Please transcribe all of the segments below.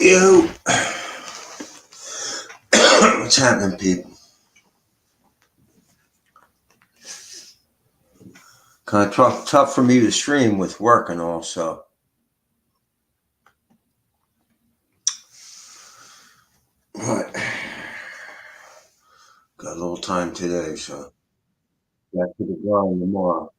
Yo, what's happening, people? Kind of tough for me to stream with work and all, so. But got a little time today, so back to the grind tomorrow.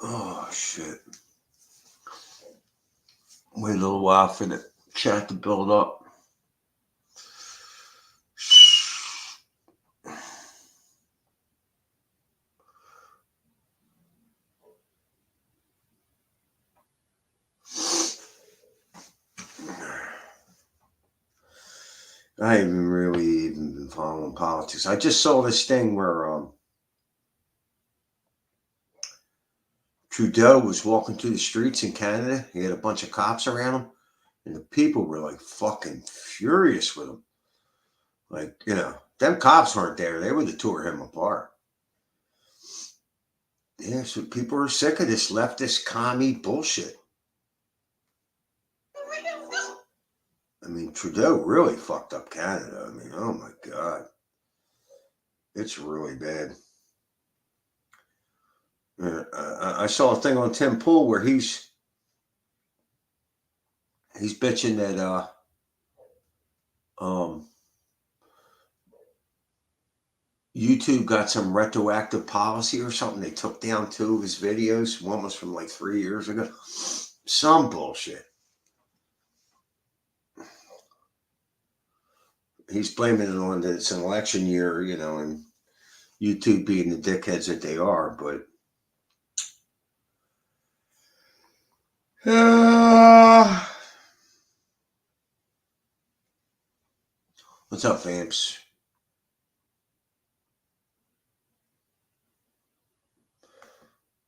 Oh shit! Wait a little while for the chat to build up. I haven't really even been following politics. I just saw this thing where Trudeau was walking through the streets in Canada. He had a bunch of cops around him, and the people were like fucking furious with him. Like, them cops weren't there. They would have tore him apart. Yeah, so people are sick of this leftist commie bullshit. I mean, Trudeau really fucked up Canada. I mean, oh my God. It's really bad. I saw a thing on Tim Pool where he's bitching that um, YouTube got some retroactive policy or something. They took down two of his videos. One was from like 3 years ago. Some bullshit. He's blaming it on that it's an election year, and YouTube being the dickheads that they are, but what's up, Vamps?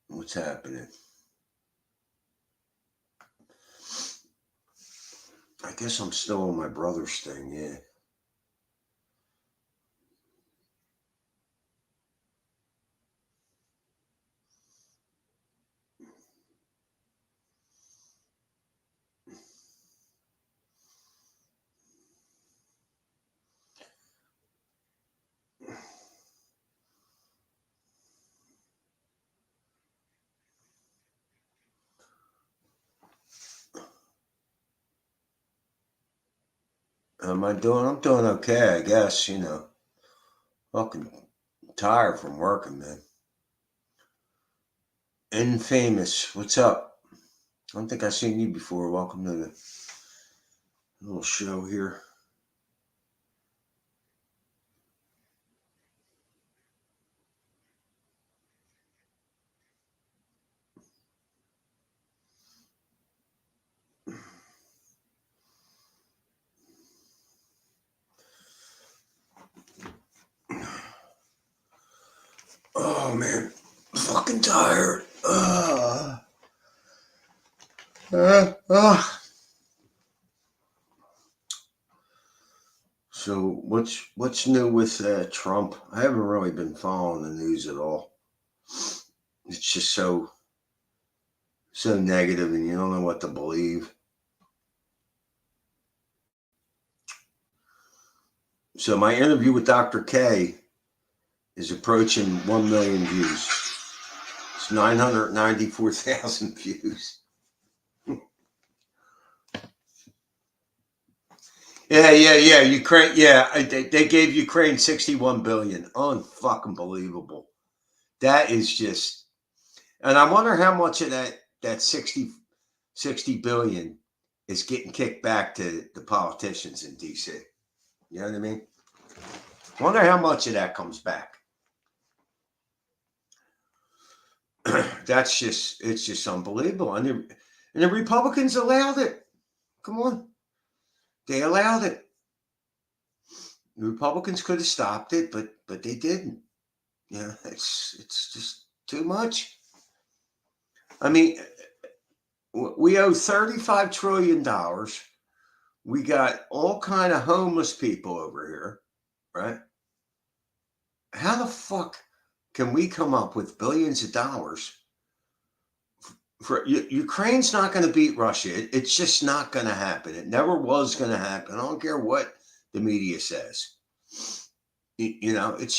What's happening? I guess I'm still on my brother's thing, yeah. I'm doing okay, I guess, Fucking tired from working, man. Infamous, what's up? I don't think I've seen you before. Welcome to the little show here. Oh man, fucking tired. Uh, uh. So what's new with Trump? I haven't really been following the news at all. It's just so negative, and you don't know what to believe. So my interview with Dr. K is approaching 1 million views. It's 994,000 views. Yeah. Ukraine. Yeah, they gave Ukraine 61 billion. Unfucking believable. That is just, and I wonder how much of that 60 billion is getting kicked back to the politicians in DC. You know what I mean? Wonder how much of that comes back. It's just unbelievable. And the Republicans allowed it. Come on. They allowed it. The Republicans could have stopped it, but they didn't. Yeah, it's just too much. I mean, we owe $35 trillion. We got all kind of homeless people over here, right? How the fuck can we come up with billions of dollars for Ukraine's not going to beat Russia? It's just not going to happen. It never was going to happen. I don't care what the media says. It's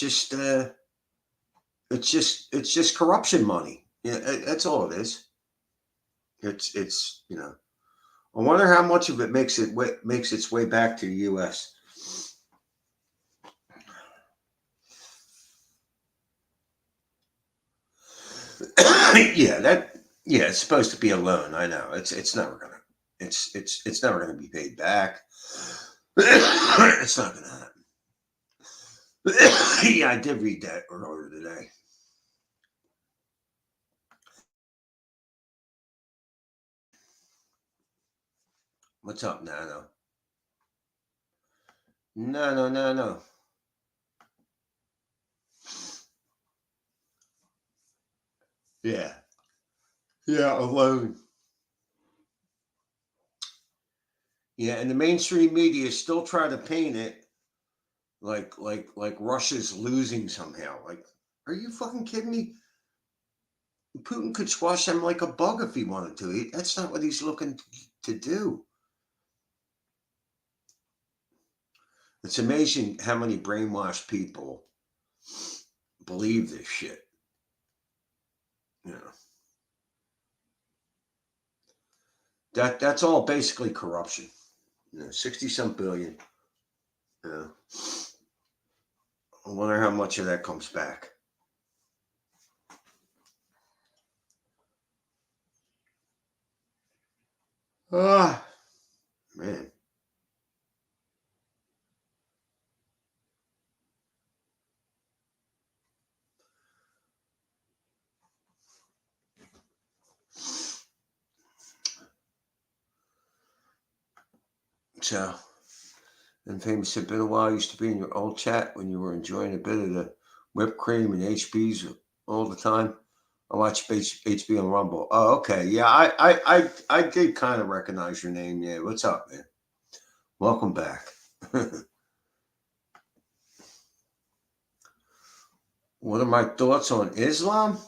just corruption money. Yeah, that's all it is. It's I wonder how much of it makes its way back to the U.S. It's supposed to be a loan. I know it's never gonna it's never gonna be paid back. It's not gonna happen. Yeah, I did read that earlier today. What's up, Nano? No. Yeah. Yeah, a loan. Yeah, and the mainstream media still try to paint it like Russia's losing somehow. Like, are you fucking kidding me? Putin could squash them like a bug if he wanted to. That's not what he's looking to do. It's amazing how many brainwashed people believe this shit. That's all basically corruption. 60-some billion. Yeah. I wonder how much of that comes back. Ah, man. So, and Famous said, been a while. Used to be in your old chat when you were enjoying a bit of the whipped cream and HBs all the time. I watch HB on Rumble. Oh, okay. Yeah, I did kind of recognize your name. Yeah, what's up, man? Welcome back. What are my thoughts on Islam?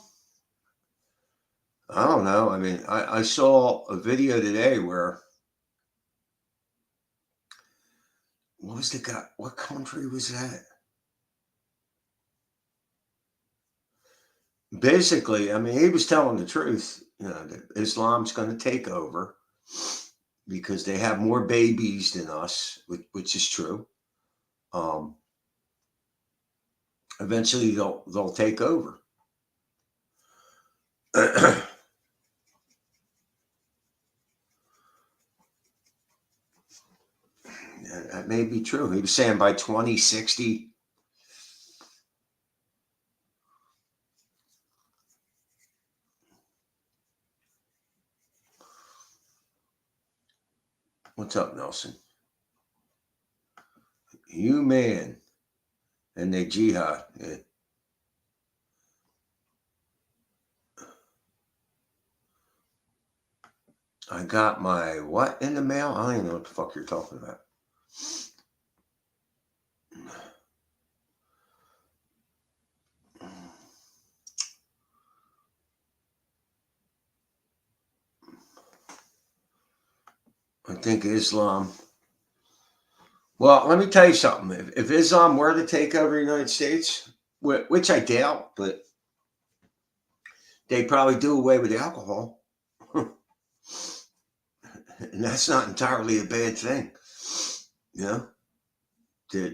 I don't know. I mean, I saw a video today where what was the guy? What country was that? Basically, I mean, he was telling the truth. That Islam's going to take over because they have more babies than us, which is true. Eventually, they'll take over. That may be true. He was saying by 2060. What's up, Nelson? You man. And they jihad. Yeah. I got my what in the mail? I don't even know what the fuck you're talking about. I think Islam. Well, let me tell you something. If Islam were to take over the United States, which I doubt, but they'd probably do away with alcohol. And that's not entirely a bad thing. There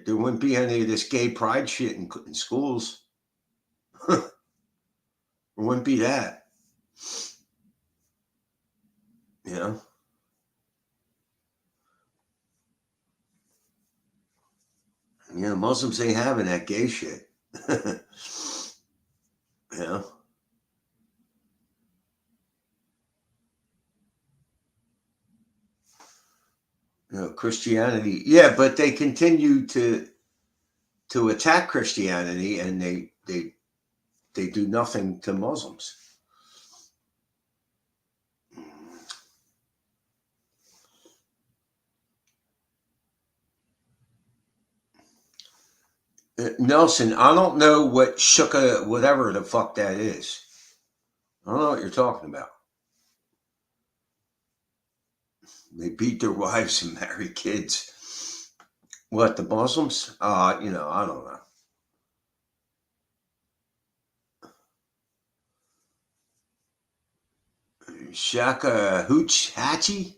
wouldn't be any of this gay pride shit in schools. There wouldn't be that. Muslims ain't having that gay shit. Yeah. Christianity. Yeah, but they continue to to attack Christianity, and they do nothing to Muslims. Nelson, I don't know what Shuka, whatever the fuck that is. I don't know what you're talking about. They beat their wives and marry kids. What, the Muslims? I don't know. Shaka Hooch Hatchie?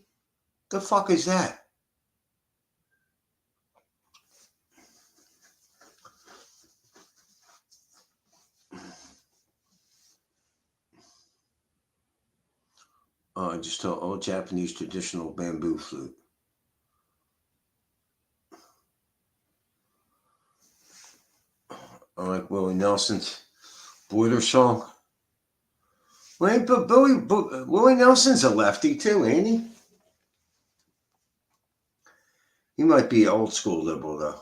The fuck is that? Just an old Japanese traditional bamboo flute. I like Willie Nelson's Boiler Song. Wait, but Willie Nelson's a lefty too, ain't he? He might be old school liberal though.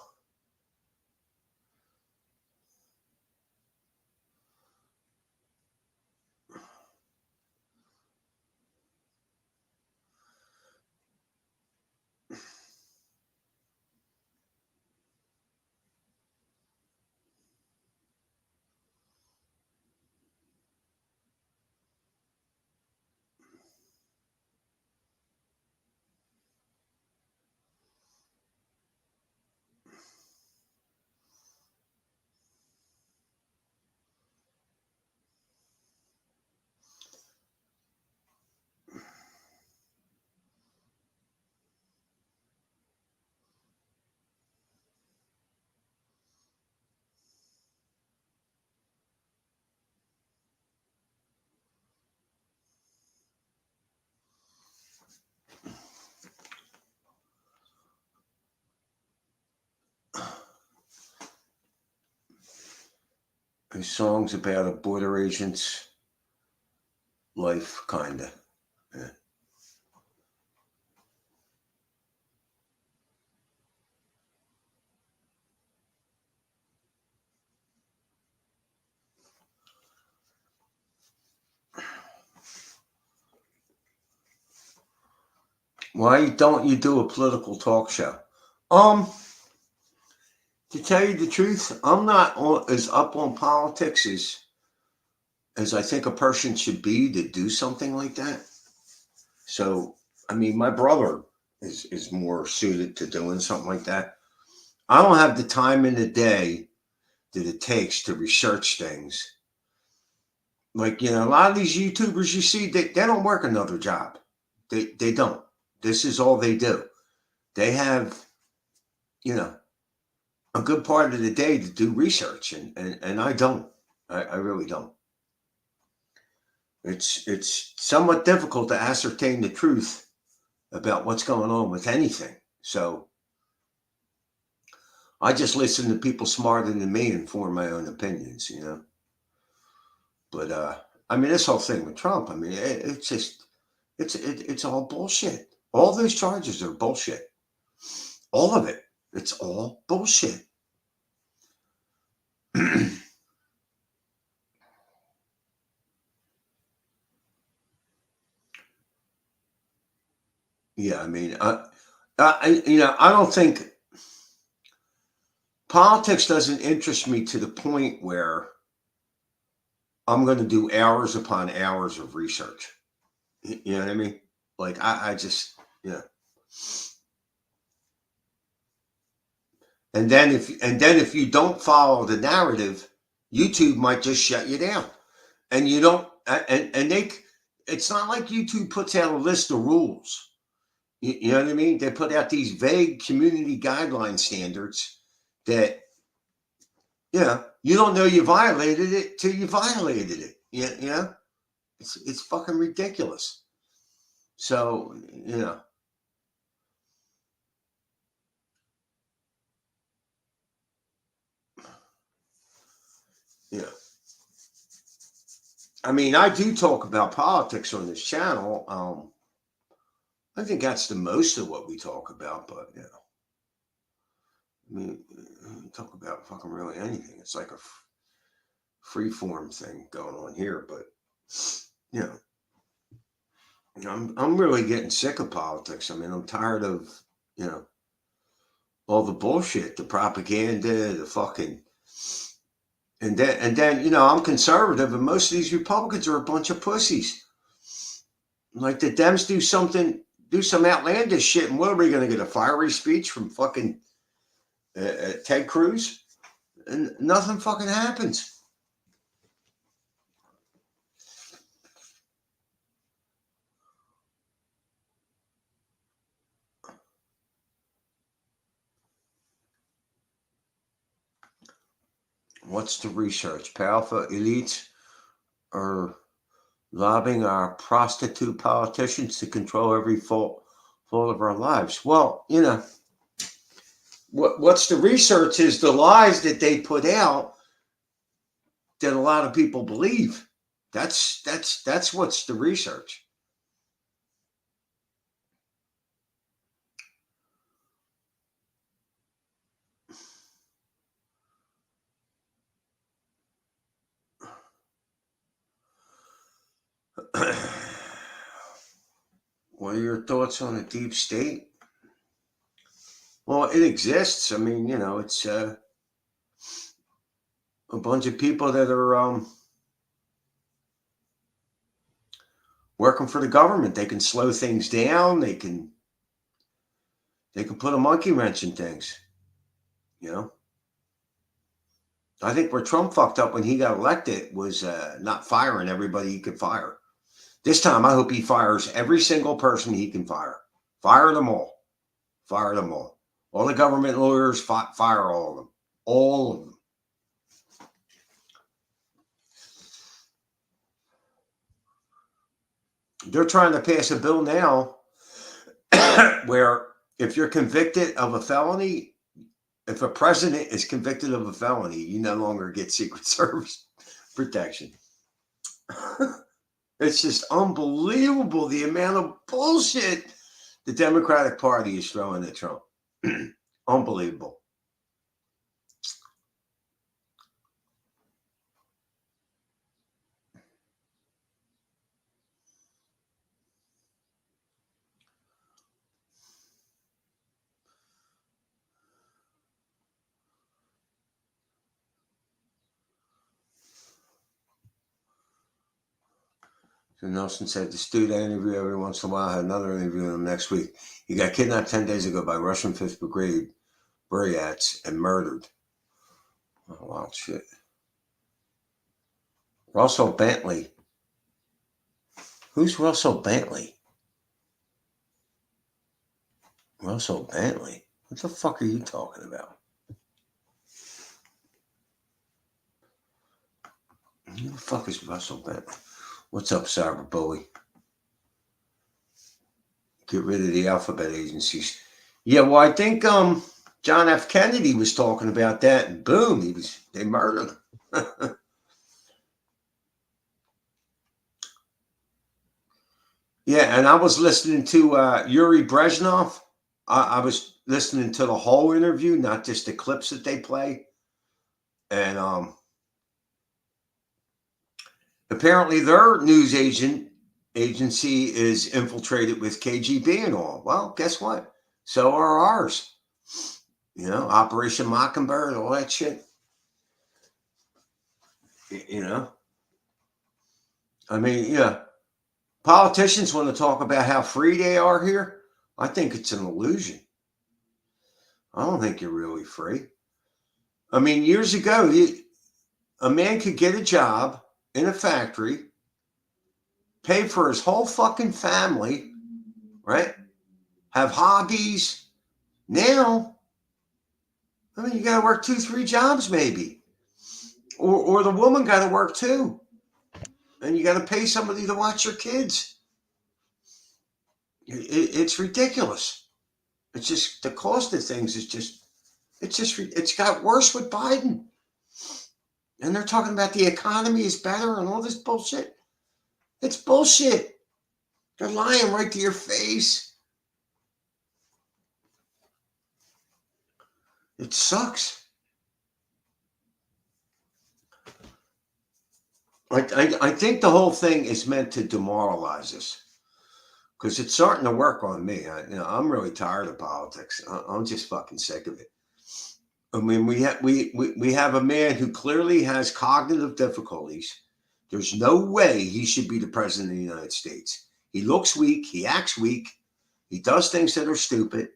His song's about a border agent's life, kinda. Yeah. Why don't you do a political talk show? To tell you the truth, I'm not as up on politics as I think a person should be to do something like that. So, I mean, my brother is more suited to doing something like that. I don't have the time in the day that it takes to research things. Like, a lot of these YouTubers you see, they don't work another job. They don't. This is all they do. They have, a good part of the day to do research, and I don't. I really don't. It's somewhat difficult to ascertain the truth about what's going on with anything. So I just listen to people smarter than me and form my own opinions, But I mean, this whole thing with Trump, I mean, it's just it's all bullshit. All those charges are bullshit. All of it. It's all bullshit. Yeah, I mean, I don't think politics doesn't interest me to the point where I'm going to do hours upon hours of research. You know what I mean? Like I just, yeah. And then if you don't follow the narrative, YouTube might just shut you down. And you don't, and it's not like YouTube puts out a list of rules. You know what I mean? They put out these vague community guideline standards that, you don't know you violated it till you violated it. Yeah, it's fucking ridiculous. So, yeah. I mean, I do talk about politics on this channel. I think that's the most of what we talk about, but I mean, talk about fucking really anything. It's like a free form thing going on here, but you know, I'm really getting sick of politics. I mean, I'm tired of, you know, all the bullshit, the propaganda, the fucking, and then you know, I'm conservative, and most of these Republicans are a bunch of pussies. Like the Dems do some outlandish shit, and what are we going to get, a fiery speech from fucking Ted Cruz? And nothing fucking happens. What's the research? Powerful elites are lobbying our prostitute politicians to control every fault of our lives. Well, you know, what's the research is the lies that they put out that a lot of people believe. That's what's the research. What are your thoughts on the deep state? Well, it exists. I mean, you know, it's a bunch of people that are working for the government. They can slow things down. They can put a monkey wrench in things. You know, I think where Trump fucked up when he got elected was not firing everybody he could fire. This time, I hope he fires every single person he can fire. Fire them all. Fire them all. All the government lawyers, fire all of them. All of them. They're trying to pass a bill now where if you're convicted of a felony, if a president is convicted of a felony, you no longer get Secret Service protection. It's just unbelievable the amount of bullshit the Democratic Party is throwing at Trump. Unbelievable. So Nelson said, the student I interview every once in a while, I had another interview with him next week. He got kidnapped 10 days ago by Russian 5th Brigade Buryats and murdered. Oh, wild shit. Russell Bentley. Who's Russell Bentley? Russell Bentley? What the fuck are you talking about? Who the fuck is Russell Bentley? What's up, Cyber Bully? Get rid of the alphabet agencies. Yeah, well, I think John F. Kennedy was talking about that, and boom, they murdered him. Yeah, and I was listening to Yuri Brezhnov. I was listening to the whole interview, not just the clips that they play. And apparently their news agency is infiltrated with KGB and all. Well, guess what? So are ours. You know, Operation Mockingbird, all that shit. You know? I mean, yeah. Politicians want to talk about how free they are here. I think it's an illusion. I don't think you're really free. I mean, years ago, a man could get a job in a factory, pay for his whole fucking family, right? Have hobbies. Now, I mean, you got to work 2-3 jobs maybe. Or the woman got to work too. And you got to pay somebody to watch your kids. It's ridiculous. It's just the cost of things is just, it's got worse with Biden. And they're talking about the economy is better and all this bullshit. It's bullshit. They're lying right to your face. It sucks. I think the whole thing is meant to demoralize us because it's starting to work on me. I'm really tired of politics. I'm just fucking sick of it. I mean, we have a man who clearly has cognitive difficulties. There's no way he should be the president of the United States. He looks weak. He acts weak. He does things that are stupid.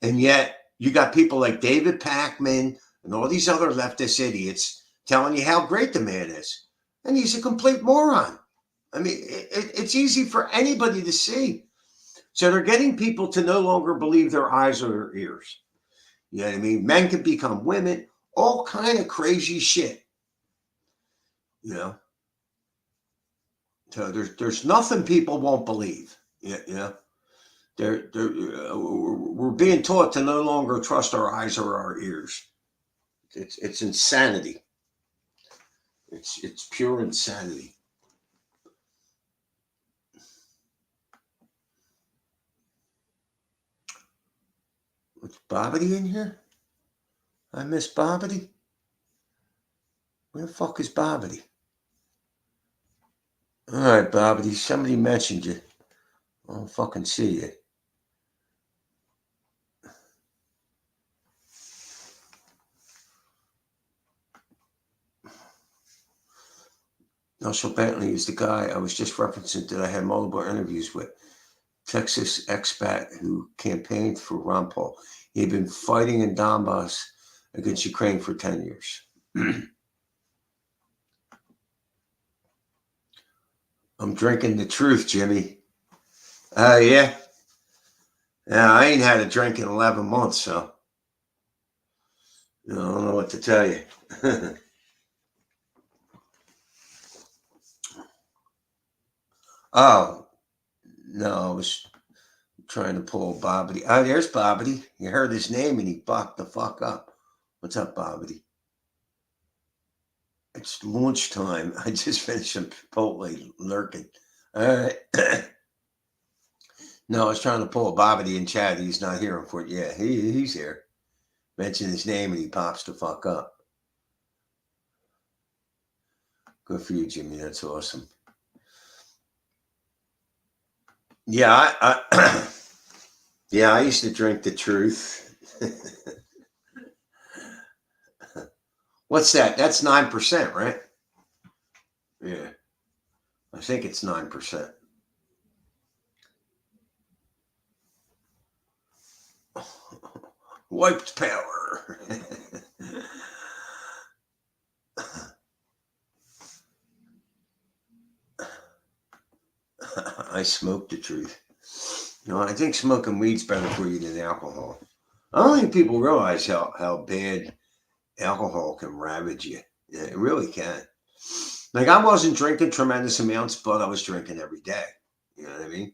And yet you got people like David Pakman and all these other leftist idiots telling you how great the man is. And he's a complete moron. I mean, it's easy for anybody to see. So they're getting people to no longer believe their eyes or their ears. You know what I mean? Men can become women, all kind of crazy shit. You know? So there's nothing people won't believe. You know? We're being taught to no longer trust our eyes or our ears. It's insanity. It's pure insanity. What's Bobbity in here? I miss Bobbity. Where the fuck is Bobbity? All right, Bobbity. Somebody mentioned you. I don't fucking see you. Marshall Bentley is the guy I was just referencing that I had multiple interviews with. Texas expat who campaigned for Ron Paul. He had been fighting in Donbass against Ukraine for 10 years. I'm drinking the truth, Jimmy. Yeah. Yeah, I ain't had a drink in 11 months, so I don't know what to tell you. Oh, no, I was trying to pull Bobbity. Oh, there's Bobbity. You heard his name and he bucked the fuck up. What's up, Bobbity? It's lunchtime. I just finished some Chipotle lurking. All right. No, I was trying to pull Bobbity in chat. He's not here, unfortunately. Yeah, he's here. Mention his name and he pops the fuck up. Good for you, Jimmy. That's awesome. Yeah, I used to drink the truth. What's that? That's 9%, right? Yeah. I think it's 9%. Wiped power. I smoke the truth. I think smoking weed's better for you than alcohol. I don't think people realize how bad alcohol can ravage you. Yeah, it really can. Like, I wasn't drinking tremendous amounts, but I was drinking every day. You know what I mean?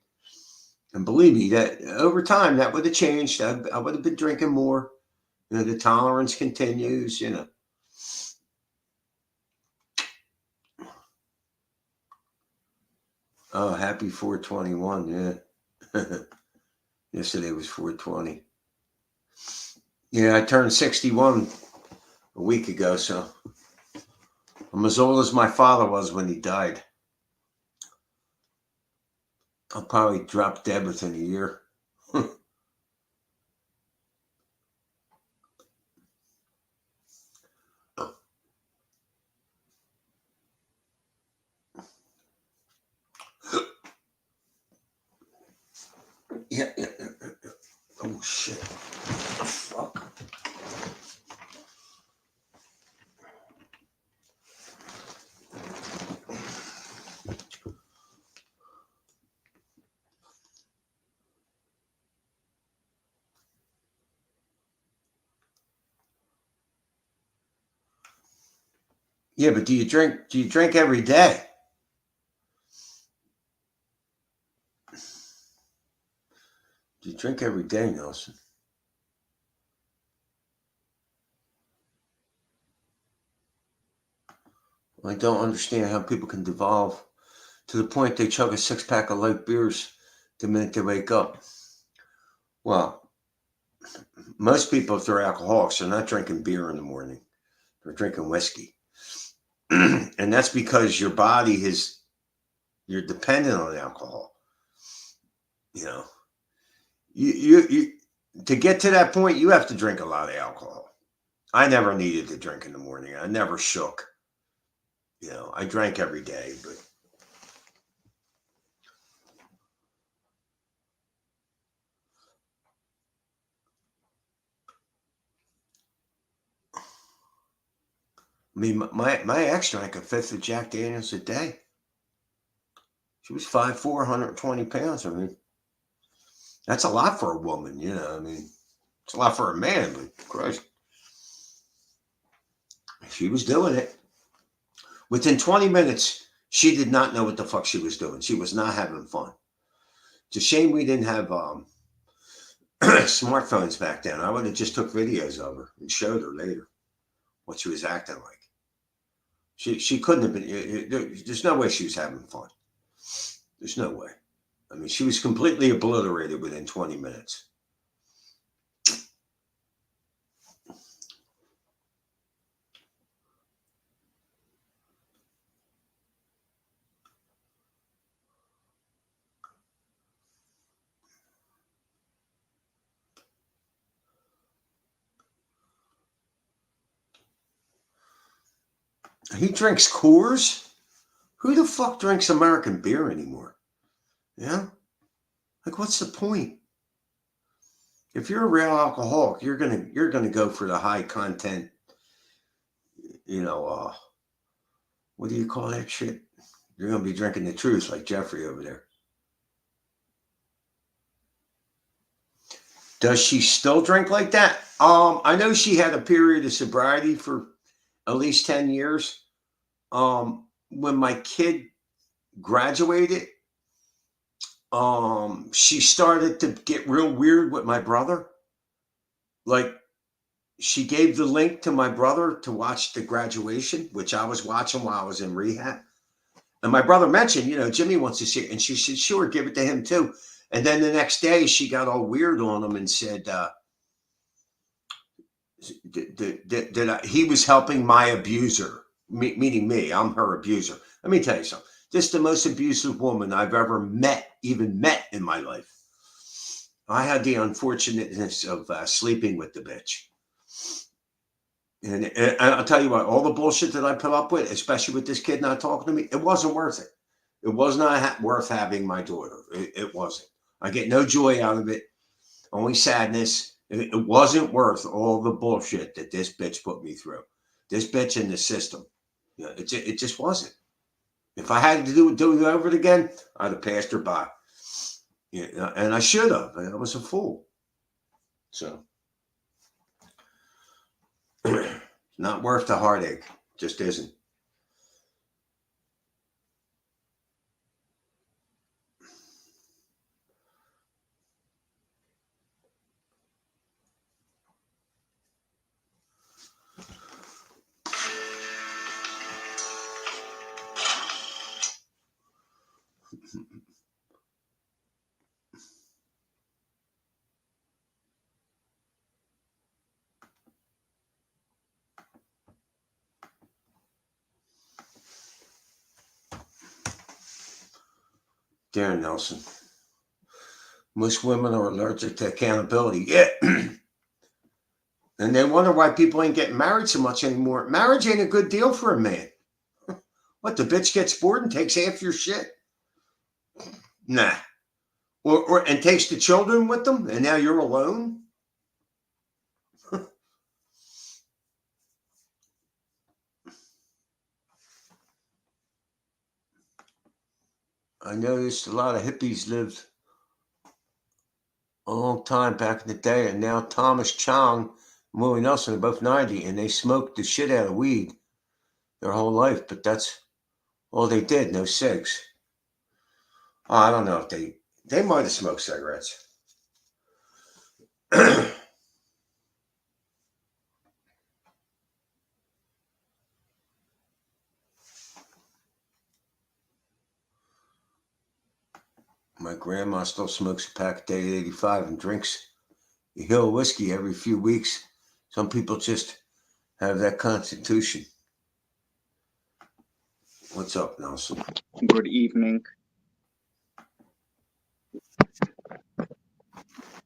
And believe me, that over time that would have changed. I would have been drinking more. The tolerance continues. Oh, happy 421. Yeah. Yesterday was 420. Yeah, I turned 61 a week ago, so I'm as old as my father was when he died. I'll probably drop dead within a year. Yeah. Oh, shit. What the fuck? Yeah, but do you drink every day? Do you drink every day, Nelson? I don't understand how people can devolve to the point they chug a 6-pack of light beers the minute they wake up. Well, most people, if they're alcoholics, they're not drinking beer in the morning. They're drinking whiskey. And that's because your body you're dependent on alcohol. You know, you to get to that point, you have to drink a lot of alcohol. I never needed to drink in the morning. I never shook. I drank every day, but I mean, my ex drank a fifth of Jack Daniels a day. She was 5'4", 120 pounds. I mean, that's a lot for a woman, I mean, it's a lot for a man, but Christ, she was doing it. Within 20 minutes, she did not know what the fuck she was doing. She was not having fun. It's a shame we didn't have smartphones back then. I would have just took videos of her and showed her later what she was acting like. She couldn't have been. There's no way she was having fun. There's no way. I mean, she was completely obliterated within 20 minutes. He drinks Coors? Who the fuck drinks American beer anymore? Yeah? Like, what's the point? If you're a real alcoholic, you're gonna go for the high content, what do you call that shit? You're gonna be drinking the truth like Jeffrey over there. Does she still drink like that? I know she had a period of sobriety for at least 10 years. When my kid graduated, she started to get real weird with my brother. Like, she gave the link to my brother to watch the graduation, which I was watching while I was in rehab. And my brother mentioned, Jimmy wants to see it. And she said, sure, give it to him too. And then the next day she got all weird on him and said that he was helping my abuser, meaning me. I'm her abuser. Let me tell you something. This is the most abusive woman I've ever even met in my life. I had the unfortunateness of sleeping with the bitch. And I'll tell you what, all the bullshit that I put up with, especially with this kid not talking to me, it wasn't worth it. It was not worth having my daughter. It wasn't. I get no joy out of it, only sadness. It wasn't worth all the bullshit that this bitch put me through. This bitch in the system. It just wasn't. If I had to do it over it again, I'd have passed her by. And I should have. I was a fool. So, not worth the heartache. Just isn't. Darren Nelson. Most women are allergic to accountability. Yeah. And they wonder why people ain't getting married so much anymore. Marriage ain't a good deal for a man. What, the bitch gets bored and takes half your shit? Nah. And takes the children with them, and now you're alone? I noticed a lot of hippies lived a long time back in the day, and now Thomas Chong and Willie Nelson are both 90, and they smoked the shit out of weed their whole life, but that's all they did, no cigs. I don't know if they might have smoked cigarettes. My grandma still smokes a pack a day at 85 and drinks a hill of whiskey every few weeks. Some people just have that constitution. What's up, Nelson? Good evening.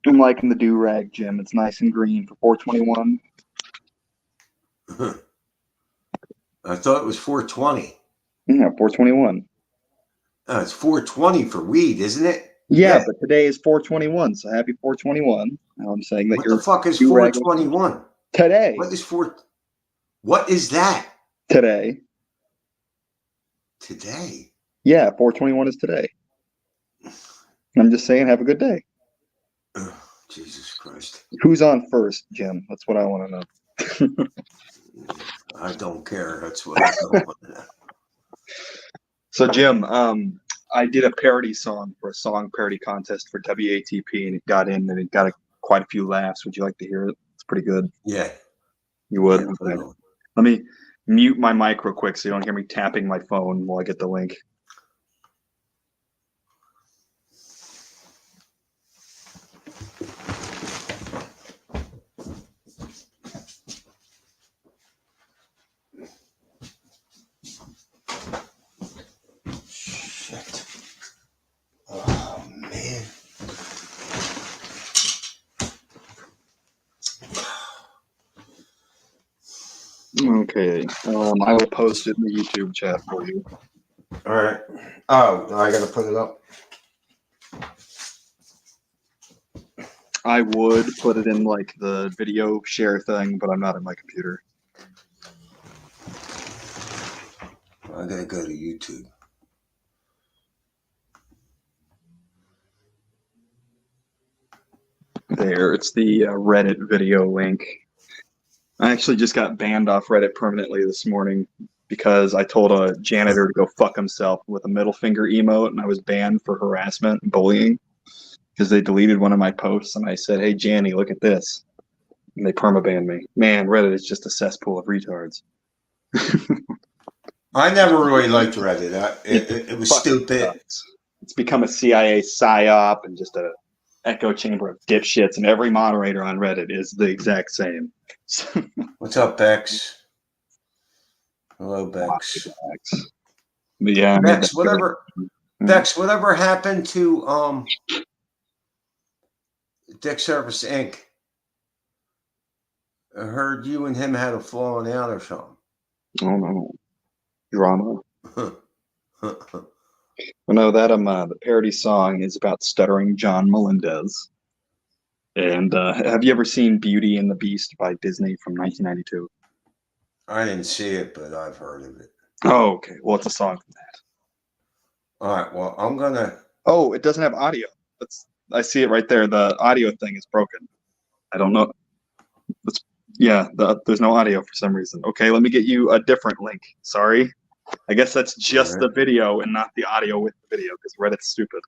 I'm liking the do-rag, Jim. It's nice and green for 421. I thought it was 420. Yeah, 421. It's 420 for weed, isn't it? Yeah, but today is 421, so happy 421. Now I'm saying that What you're the fuck is do-rag 421? today. What is that? Today. Today? Yeah, 421 is today. I'm just saying, have a good day. Jesus Christ. Who's on first, Jim? That's what I want to know. I don't care. That's what I want to know. So, Jim, I did a parody song for a song parody contest for WATP, and it got in, and it got quite a few laughs. Would you like to hear it? It's pretty good. Yeah. You would? Yeah, Okay. Let me mute my mic real quick so you don't hear me tapping my phone while I get the link. Shit. Oh, man. Okay. I will post it in the YouTube chat for you. All right. Oh, I got to put it up. I would put it in like the video share thing, but I'm not on my computer. I got to go to YouTube. There, it's the Reddit video link. I actually just got banned off Reddit permanently this morning because I told a janitor to go fuck himself with a middle finger emote, and I was banned for harassment and bullying because they deleted one of my posts, and I said, "Hey, Janny, look at this," and they permabanned me. Man, Reddit is just a cesspool of retards. I never really liked Reddit. It was stupid. Sucks. It's become a CIA psyop and just a echo chamber of dipshits, and every moderator on Reddit is the exact same. What's up, Bex? Hello, Bex. But yeah, Bex, whatever happened to Dick Service Inc.? I heard you and him had a falling out or something. Oh no, drama. Well, no, that the parody song is about stuttering John Melendez. And have you ever seen Beauty and the Beast by Disney from 1992? I didn't see it, but I've heard of it. Oh, okay. Well, it's a song from that. All right. Well, I'm gonna. Oh, it doesn't have audio. I see it right there. The audio thing is broken. I don't know. There's no audio for some reason. Okay, let me get you a different link. Sorry. I guess that's just the video and not the audio with the video because Reddit's stupid.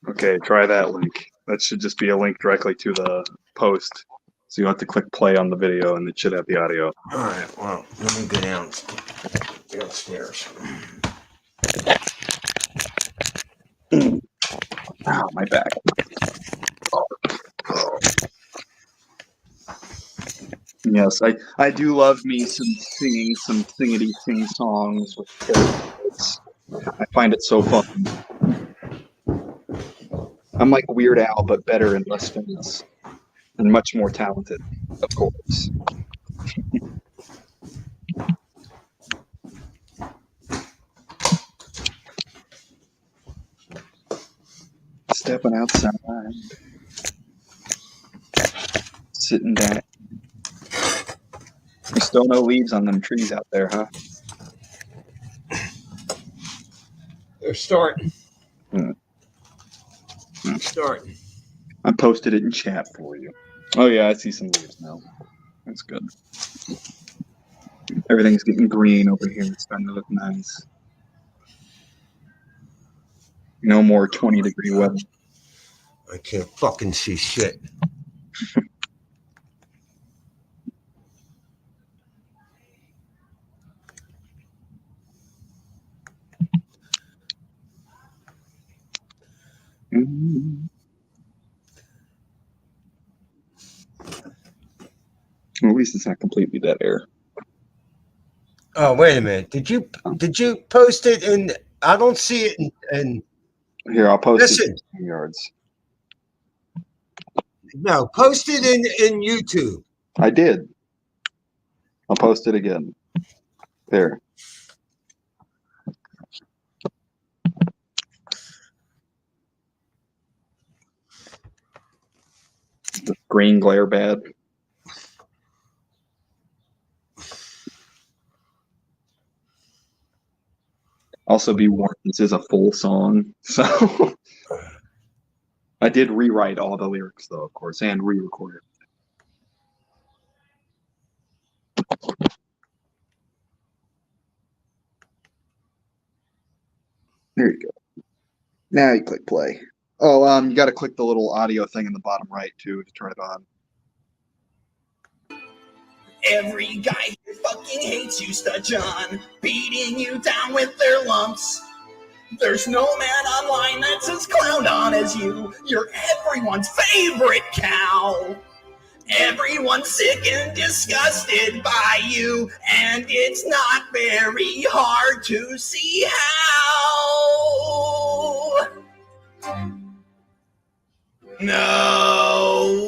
Okay, try that link. That should just be a link directly to the post. So you have to click play on the video and it should have the audio. All right. Well, let me go downstairs. Oh, my back. Yes, I do love me some singing, some singity sing songs with characters. I find it so fun. I'm like Weird Al, but better and less famous. And much more talented, of course. Stepping outside. Sitting down. There's still no leaves on them trees out there, huh? They're starting. They're starting. I posted it in chat for you. Oh yeah, I see some leaves now. That's good. Everything's getting green over here. It's starting to look nice. No more 20-degree weather. I can't fucking see shit. least it's not completely dead air. Oh, wait a minute. Did you post it in? I don't see it in Here, I'll post listen. it in yards. No, post it in YouTube. I did. I'll post it again. There. The green glare bad. Also, be warned, this is a full song, so I did rewrite all the lyrics, though, of course, and re-record it. There you go. Now you click play. Oh, you got to click the little audio thing in the bottom right too to turn it on. Every guy here fucking hates you, Stud John, beating you down with their lumps. There's no man online that's as clowned on as you. You're everyone's favorite cow. Everyone's sick and disgusted by you, and it's not very hard to see how. No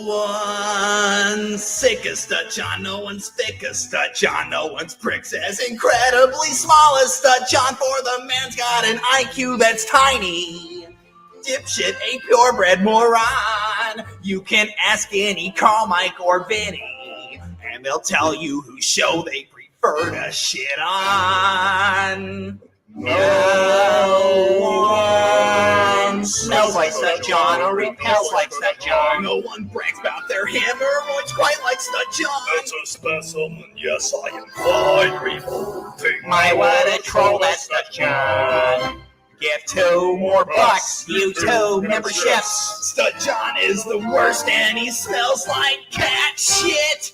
one's sick as Stud John, no one's thick as Stud John, no one's pricks as incredibly small as Stud John, for the man's got an IQ that's tiny. Dipshit, a purebred moron. You can ask any Carl, Mike, or Vinny, and they'll tell you whose show they prefer to shit on. No one smells like Stud John or repels like Stud John. No one brags about their hemorrhoids quite like Stud John. It's a specimen, yes, I am fine reporting. My, what a troll, that's Stud John. Give $2 more bucks, YouTube memberships. Stud John is the worst and he smells like cat shit.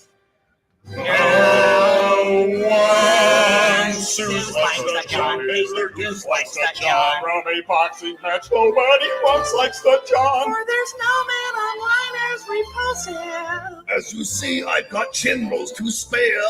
No one sues like Stud John. Baszler is like Stud John. From a boxing match, nobody wants like Stud John. For there's no man online as repulsive. As you see, I've got chin rolls to spare.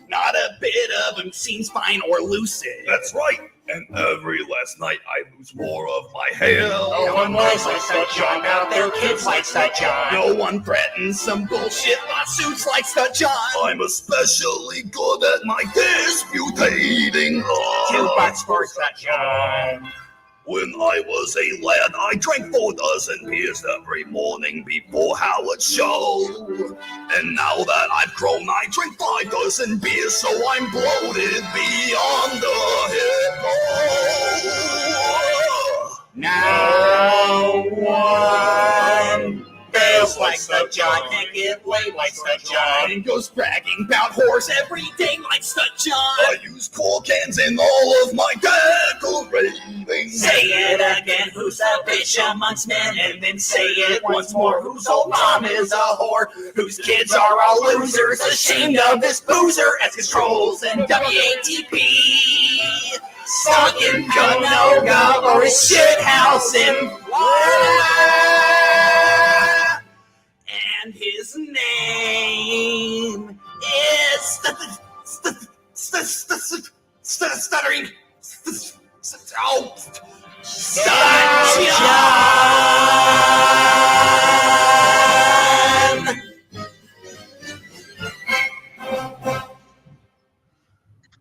Not a bit of them seems fine or lucid. That's right. And every last night I lose more of my hair. No one likes like Stud John about their kids like Stud John. No one threatens some bullshit lawsuits like Stud John. I'm especially good at my disputating. $2 for Stud John. When I was a lad, I drank 4 dozen beers every morning before Howard's show. And now that I've grown, I drink 5 dozen beers, so I'm bloated beyond the hippo. No one fails like Stud John, can't get laid like Stud John, and goes bragging about whores every day like Stud John. I use cork cans in all of my decorating. Say it again, who's a bitch amongst men, and then say it once more, whose old mom is a whore, whose kids are all losers, ashamed of this boozer, as controls and WATP. Stuck in Canoga or a shit house in Florida. And his name is stuttering. Oh, Stud John.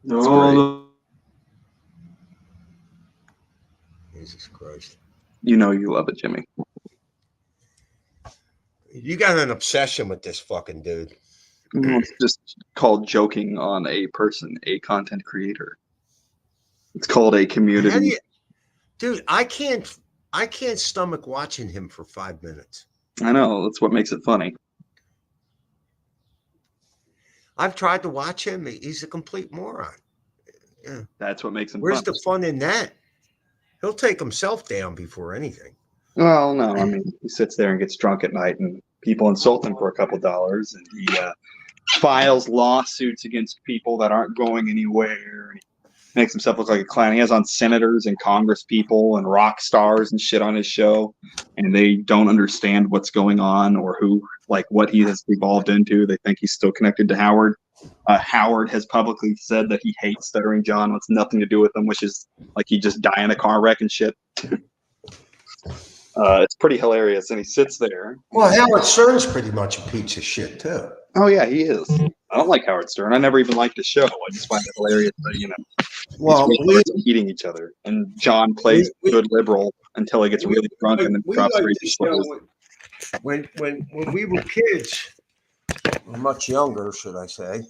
No. Jesus Christ. You know you love it, Jimmy. You got an obsession with this fucking dude. It's just called joking on a person, a content creator. It's called a How do community. you, dude, I can't stomach watching him for 5 minutes. I know, that's what makes it funny. I've tried to watch him. He's a complete moron. Yeah. That's what makes him Where's funny. the fun in that? He'll take himself down before anything. Well, no, I mean, he sits there and gets drunk at night and people insult him for a couple dollars, and he files lawsuits against people that aren't going anywhere. makes himself look like a clown. He has on senators and congress people and rock stars and shit on his show, and they don't understand what's going on or what he has evolved into. They think he's still connected to Howard. Howard has publicly said that he hates Stuttering John, wants nothing to do with him, which is like he just die in a car wreck and shit. It's pretty hilarious, and he sits there. Well, Howard Stern's pretty much a piece of shit too. Oh yeah, he is. I don't like Howard Stern. I never even liked the show. I just find it hilarious that Well, these eating each other, and John plays good liberal until he gets really drunk and then drops liked racist the slurs. show when we were kids, or much younger, should I say?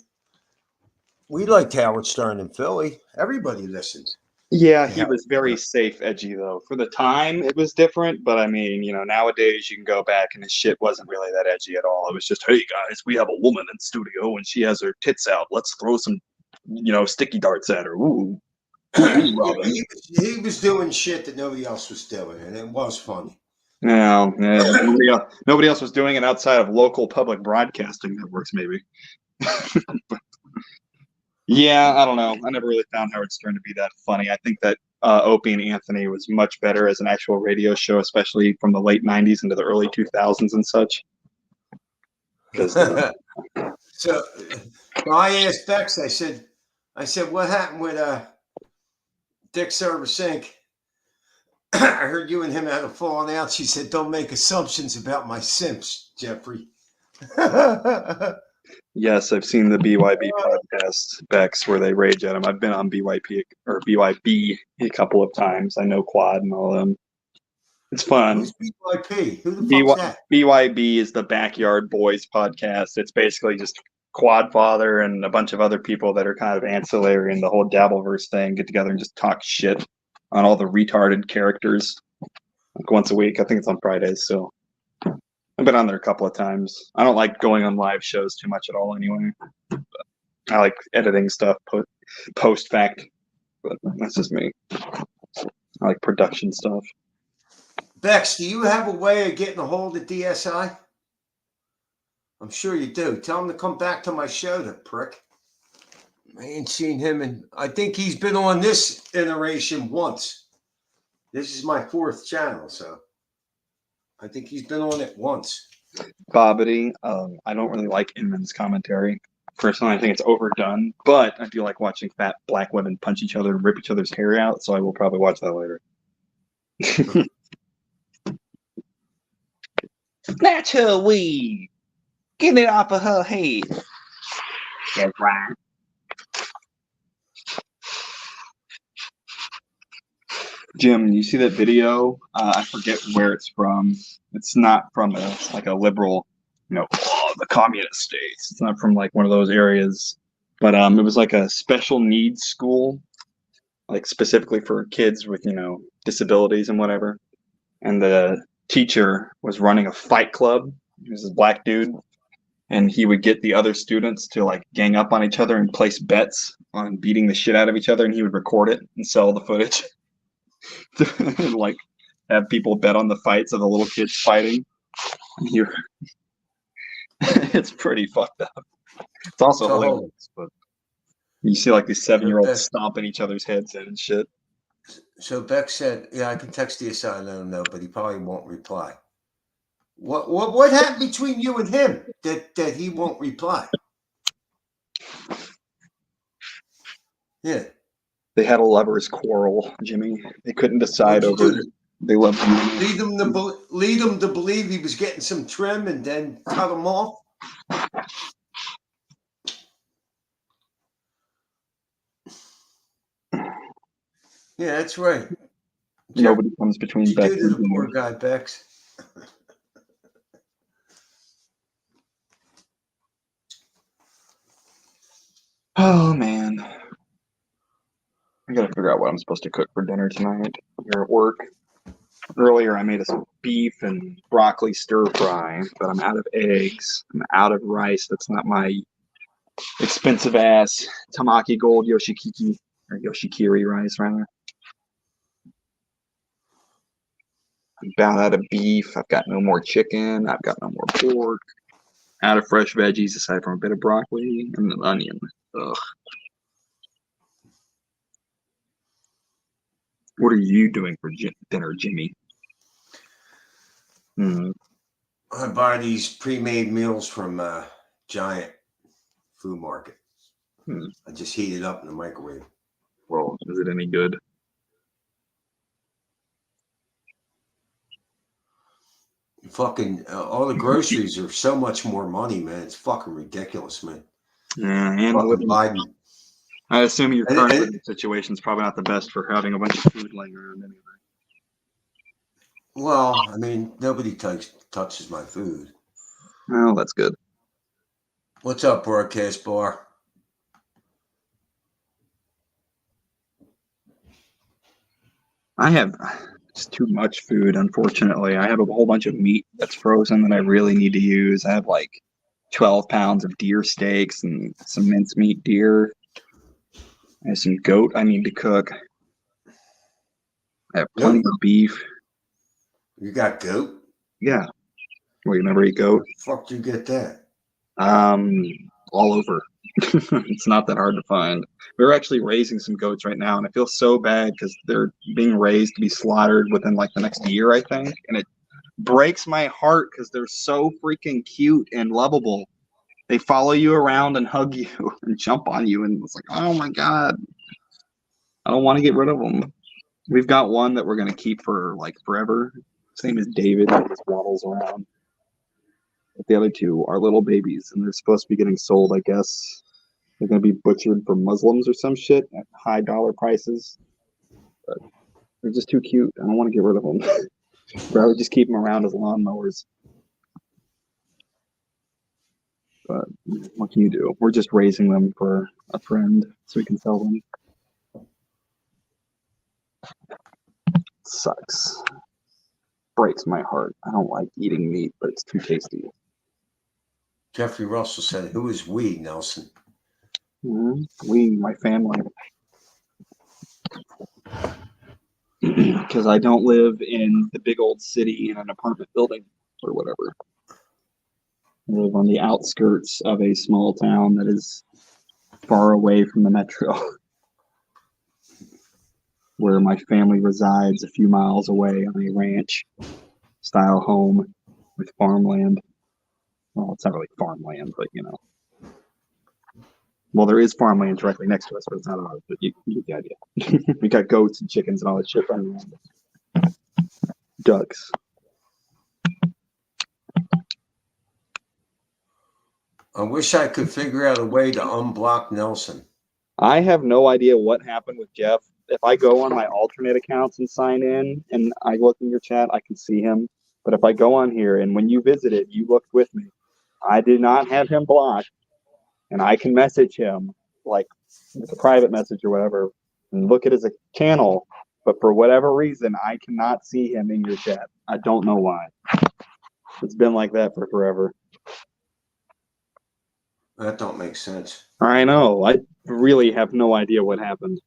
We liked Howard Stern in Philly. Everybody listened. Yeah, he was very safe, edgy though. For the time, it was different, but I mean, nowadays you can go back and his shit wasn't really that edgy at all. It was just, hey guys, we have a woman in studio and she has her tits out. Let's throw some, sticky darts at her. Ooh. Robin. He was doing shit that nobody else was doing, and it was funny. No, nobody else was doing it outside of local public broadcasting networks, maybe. Yeah, I don't know. I never really found Howard Stern to be that funny. I think that Opie and Anthony was much better as an actual radio show, especially from the late 90s into the early 2000s and such. So I asked Bex, I said, what happened with Dick Service Inc.? I heard you and him had a falling out. She said, don't make assumptions about my simps, Jeffrey. Yes, I've seen the BYB podcast, Bex, where they rage at him. I've been on BYB a couple of times. I know Quad and all of them. It's fun. Who's BYP? Who the fuck's that? BYB is the Backyard Boys podcast. It's basically just Quad Father and a bunch of other people that are kind of ancillary in the whole Dabbleverse thing get together and just talk shit on all the retarded characters like once a week. I think it's on Fridays, so I've been on there a couple of times. I don't like going on live shows too much at all anyway. But I like editing stuff post fact, but that's just me. I like production stuff. Bex, do you have a way of getting a hold of DSI? I'm sure you do. Tell him to come back to my show, the prick. I ain't seen him, and I think he's been on this iteration once. This is my 4th channel, so I think he's been on it once. Bobbity, I don't really like Inman's commentary. Personally, I think it's overdone, but I do like watching fat black women punch each other and rip each other's hair out, so I will probably watch that later. Snatch her weave! Get it off of her head! That's right. Jim, you see that video? I forget where it's from. It's not from a liberal, the communist states. It's not from like one of those areas, but it was like a special needs school, like specifically for kids with disabilities and whatever. And the teacher was running a fight club. He was this black dude, and he would get the other students to like gang up on each other and place bets on beating the shit out of each other, and he would record it and sell the footage. And like have people bet on the fights of the little kids fighting. It's pretty fucked up. It's also hilarious, but you see like these 7-year-olds stomping each other's heads in and shit. So Beck said, "Yeah, I can text DSI and let him know, but he probably won't reply." What happened between you and him that he won't reply? Yeah. They had a lovers' quarrel, Jimmy. They couldn't decide over. They loved you. Lead him to believe he was getting some trim and then cut him off. Yeah, that's right. Nobody comes between Bex and the poor guy, Bex. Oh man. I gotta figure out what I'm supposed to cook for dinner tonight here at work. Earlier I made us beef and broccoli stir fry, but I'm out of eggs. I'm out of rice. That's not my expensive ass Tamaki Gold Yoshikiri rice rather. I'm about out of beef. I've got no more chicken. I've got no more pork. Out of fresh veggies aside from a bit of broccoli and an onion. Ugh. What are you doing for dinner, Jimmy? I buy these pre-made meals from Giant Food Market. I just heat it up in the microwave. Well, is it any good? Fucking all the groceries are so much more money, man. It's fucking ridiculous, man. Yeah, and Fucking Biden. I assume your And- current and- living situation is probably not the best for having a bunch of food laying around anyway. Well, I mean, nobody touches my food. Well, that's good. What's up, Broadcast Bar? I have just too much food, unfortunately. I have a whole bunch of meat that's frozen that I really need to use. I have like 12 pounds of deer steaks and some mincemeat deer. I have some goat I need to cook. I have plenty of beef. You got goat? Yeah. Well, you never eat goat? Fuck, you get that? All over. It's not that hard to find. We're actually raising some goats right now, and I feel so bad because they're being raised to be slaughtered within like the next year, I think. And it breaks my heart because they're so freaking cute and lovable. They follow you around and hug you and jump on you, and it's like, oh my god, I don't want to get rid of them. We've got one that we're gonna keep for like forever. His name is David. He just waddles around. But the other two are little babies, and they're supposed to be getting sold, I guess. They're going to be butchered for Muslims or some shit at high dollar prices. But they're just too cute. I don't want to get rid of them. But I would just keep them around as lawnmowers. But what can you do? We're just raising them for a friend so we can sell them. Sucks. Breaks my heart. I don't like eating meat, but it's too tasty. Jeffrey Russell said, "Who is we, Nelson?" We, my family. Because I don't live in the big old city in an apartment building or whatever. I live on the outskirts of a small town that is far away from the metro, where my family resides a few miles away on a ranch-style home with farmland. Well, it's not really farmland, but you know. Well, there is farmland directly next to us, but it's not ours. But you get the idea. We got goats and chickens and all that shit running around. Ducks. I wish I could figure out a way to unblock Nelson. I have no idea what happened with Jeff. If I go on my alternate accounts and sign in and I look in your chat, I can see him. But if I go on here and when you visited, you looked with me, I did not have him blocked. And I can message him, like, with a private message or whatever, and look at his channel. But for whatever reason, I cannot see him in your chat. I don't know why. It's been like that for forever. That don't make sense. I know. I really have no idea what happened.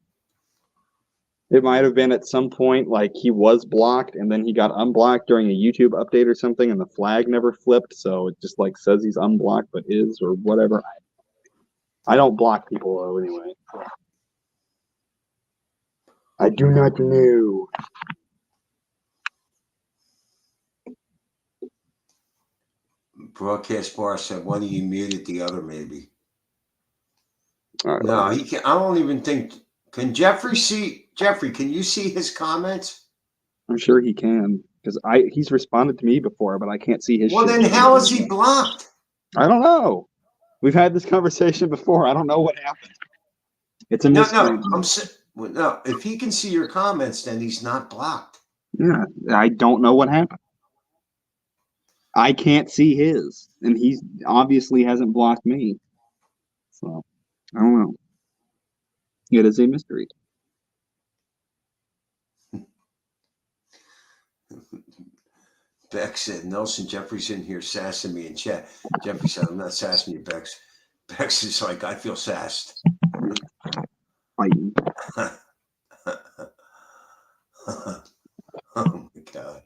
It might have been at some point, like, he was blocked, and then he got unblocked during a YouTube update or something, and the flag never flipped, so it just, like, says he's unblocked, but is, or whatever. I don't block people, though, anyway. I do not know. Broadcast Bar said, "One of you muted the other, maybe." All right. No, he can. I don't even think. Can Jeffrey see? Jeffrey, can you see his comments? I'm sure he can, because he's responded to me before, but I can't see his Well, shit. then how is he blocked? I don't know. We've had this conversation before. I don't know what happened. It's a mystery. No. If he can see your comments, then he's not blocked. Yeah, I don't know what happened. I can't see his, and he obviously hasn't blocked me. So, I don't know. It is a mystery. Bex said, "Nelson, Jeffrey's in here sassing me in chat." Jeffrey said, "I'm not sassing you, Bex." Bex is like, "I feel sassed." Fighting. Oh my god.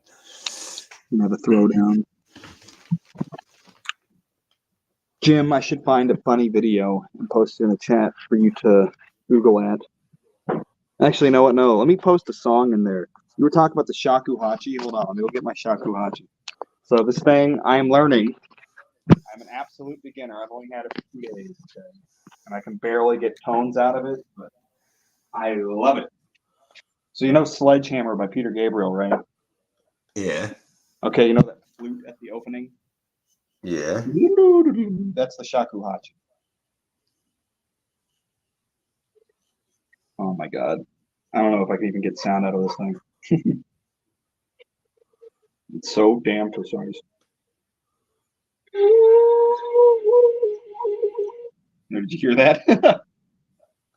Another throwdown. Jim, I should find a funny video and post it in the chat for you to Google at. Actually, you know what? No, let me post a song in there. You were talking about the shakuhachi. Hold on, let me go get my shakuhachi. So this thing, I am learning. I'm an absolute beginner. I've only had it for 2 days, okay? And I can barely get tones out of it, but I love it. So you know Sledgehammer by Peter Gabriel, right? Yeah. Okay, you know that flute at the opening? Yeah. That's the shakuhachi. Oh my god. I don't know if I can even get sound out of this thing. It's so damn precise. Did you hear that?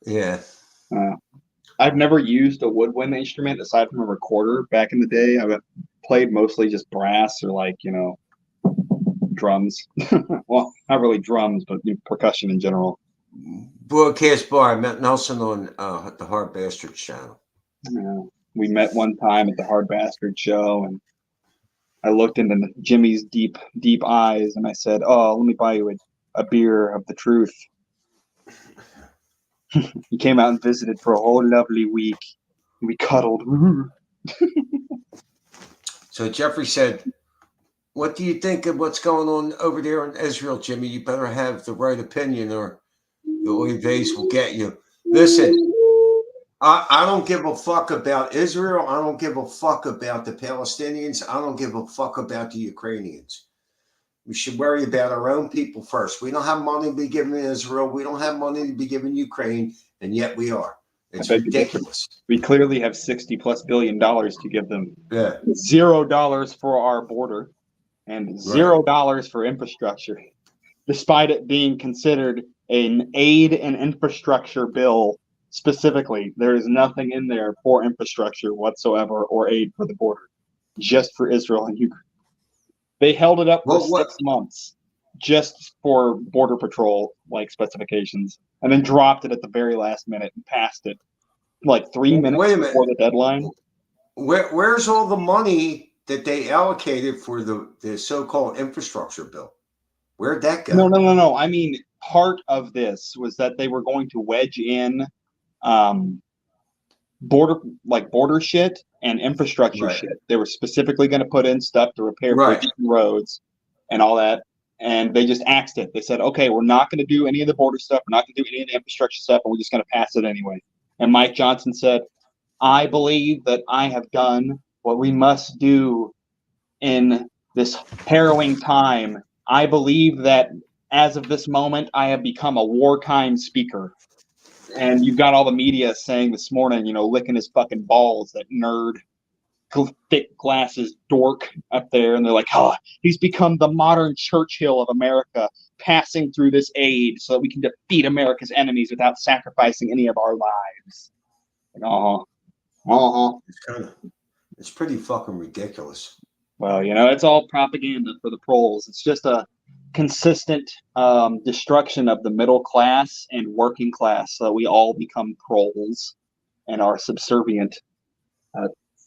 Yeah. I've never used a woodwind instrument aside from a recorder back in the day. I've played mostly just brass or like, you know, drums. Well, not really drums, but percussion in general. Broadcast bar. I met Nelson on the Hard Bastards channel. We met one time at the Hard Bastard show, and I looked into Jimmy's deep, deep eyes, and I said, "Oh, let me buy you a beer of the truth." He came out and visited for a whole lovely week. We cuddled. So Jeffrey said, "What do you think of what's going on over there in Israel, Jimmy? You better have the right opinion, or the Oives will get you." Listen, I don't give a fuck about Israel. I don't give a fuck about the Palestinians. I don't give a fuck about the Ukrainians. We should worry about our own people first. We don't have money to be giving Israel. We don't have money to be giving Ukraine, and yet we are. It's ridiculous. We clearly have $60+ billion to give them. Yeah. $0 for our border and $0 for infrastructure, despite it being considered an aid and infrastructure bill. Specifically, there is nothing in there for infrastructure whatsoever or aid for the border, just for Israel and Ukraine. They held it up for 6 months just for border patrol like specifications, and then dropped it at the very last minute and passed it like 3 minutes before the deadline. Where's all the money that they allocated for the so-called infrastructure bill? Where'd that go? No. I mean, part of this was that they were going to wedge in border shit and infrastructure shit. They were specifically going to put in stuff to repair bridges and roads and all that. And they just axed it. They said, okay, we're not going to do any of the border stuff. We're not going to do any of the infrastructure stuff. And we're just going to pass it anyway. And Mike Johnson said, I believe that I have done what we must do in this harrowing time. I believe that as of this moment, I have become a wartime speaker. And you've got all the media saying this morning, you know, licking his fucking balls, that nerd, thick glasses dork up there. And they're like, oh, he's become the modern Churchill of America, passing through this aid so that we can defeat America's enemies without sacrificing any of our lives. Like, It's pretty fucking ridiculous. Well, you know, it's all propaganda for the proles. It's just a consistent destruction of the middle class and working class, so that we all become proles and are subservient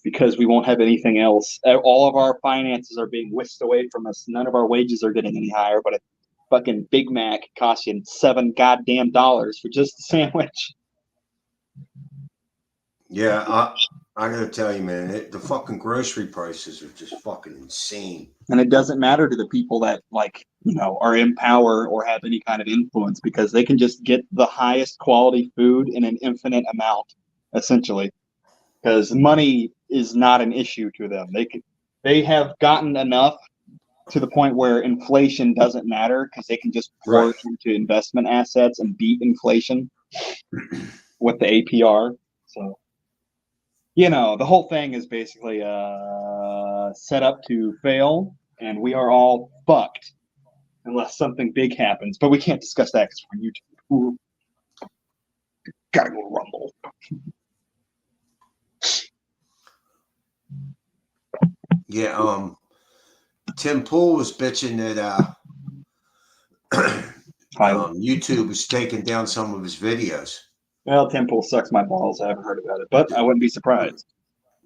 because we won't have anything else. All of our finances are being whisked away from us. None of our wages are getting any higher, but a fucking Big Mac costs you $7 goddamn for just a sandwich. Yeah, I gotta tell you, man, the fucking grocery prices are just fucking insane. And it doesn't matter to the people that, like, you know, are in power or have any kind of influence, because they can just get the highest quality food in an infinite amount, essentially. Because money is not an issue to them. They have gotten enough to the point where inflation doesn't matter, because they can just pour it into investment assets and beat inflation with the APR. So, you know, the whole thing is basically set up to fail, and we are all fucked unless something big happens. But we can't discuss that because we're on YouTube. Ooh. Gotta go Rumble. Yeah, Tim Pool was bitching that YouTube was taking down some of his videos. Well, Tim Pool sucks my balls. I haven't heard about it, but I wouldn't be surprised.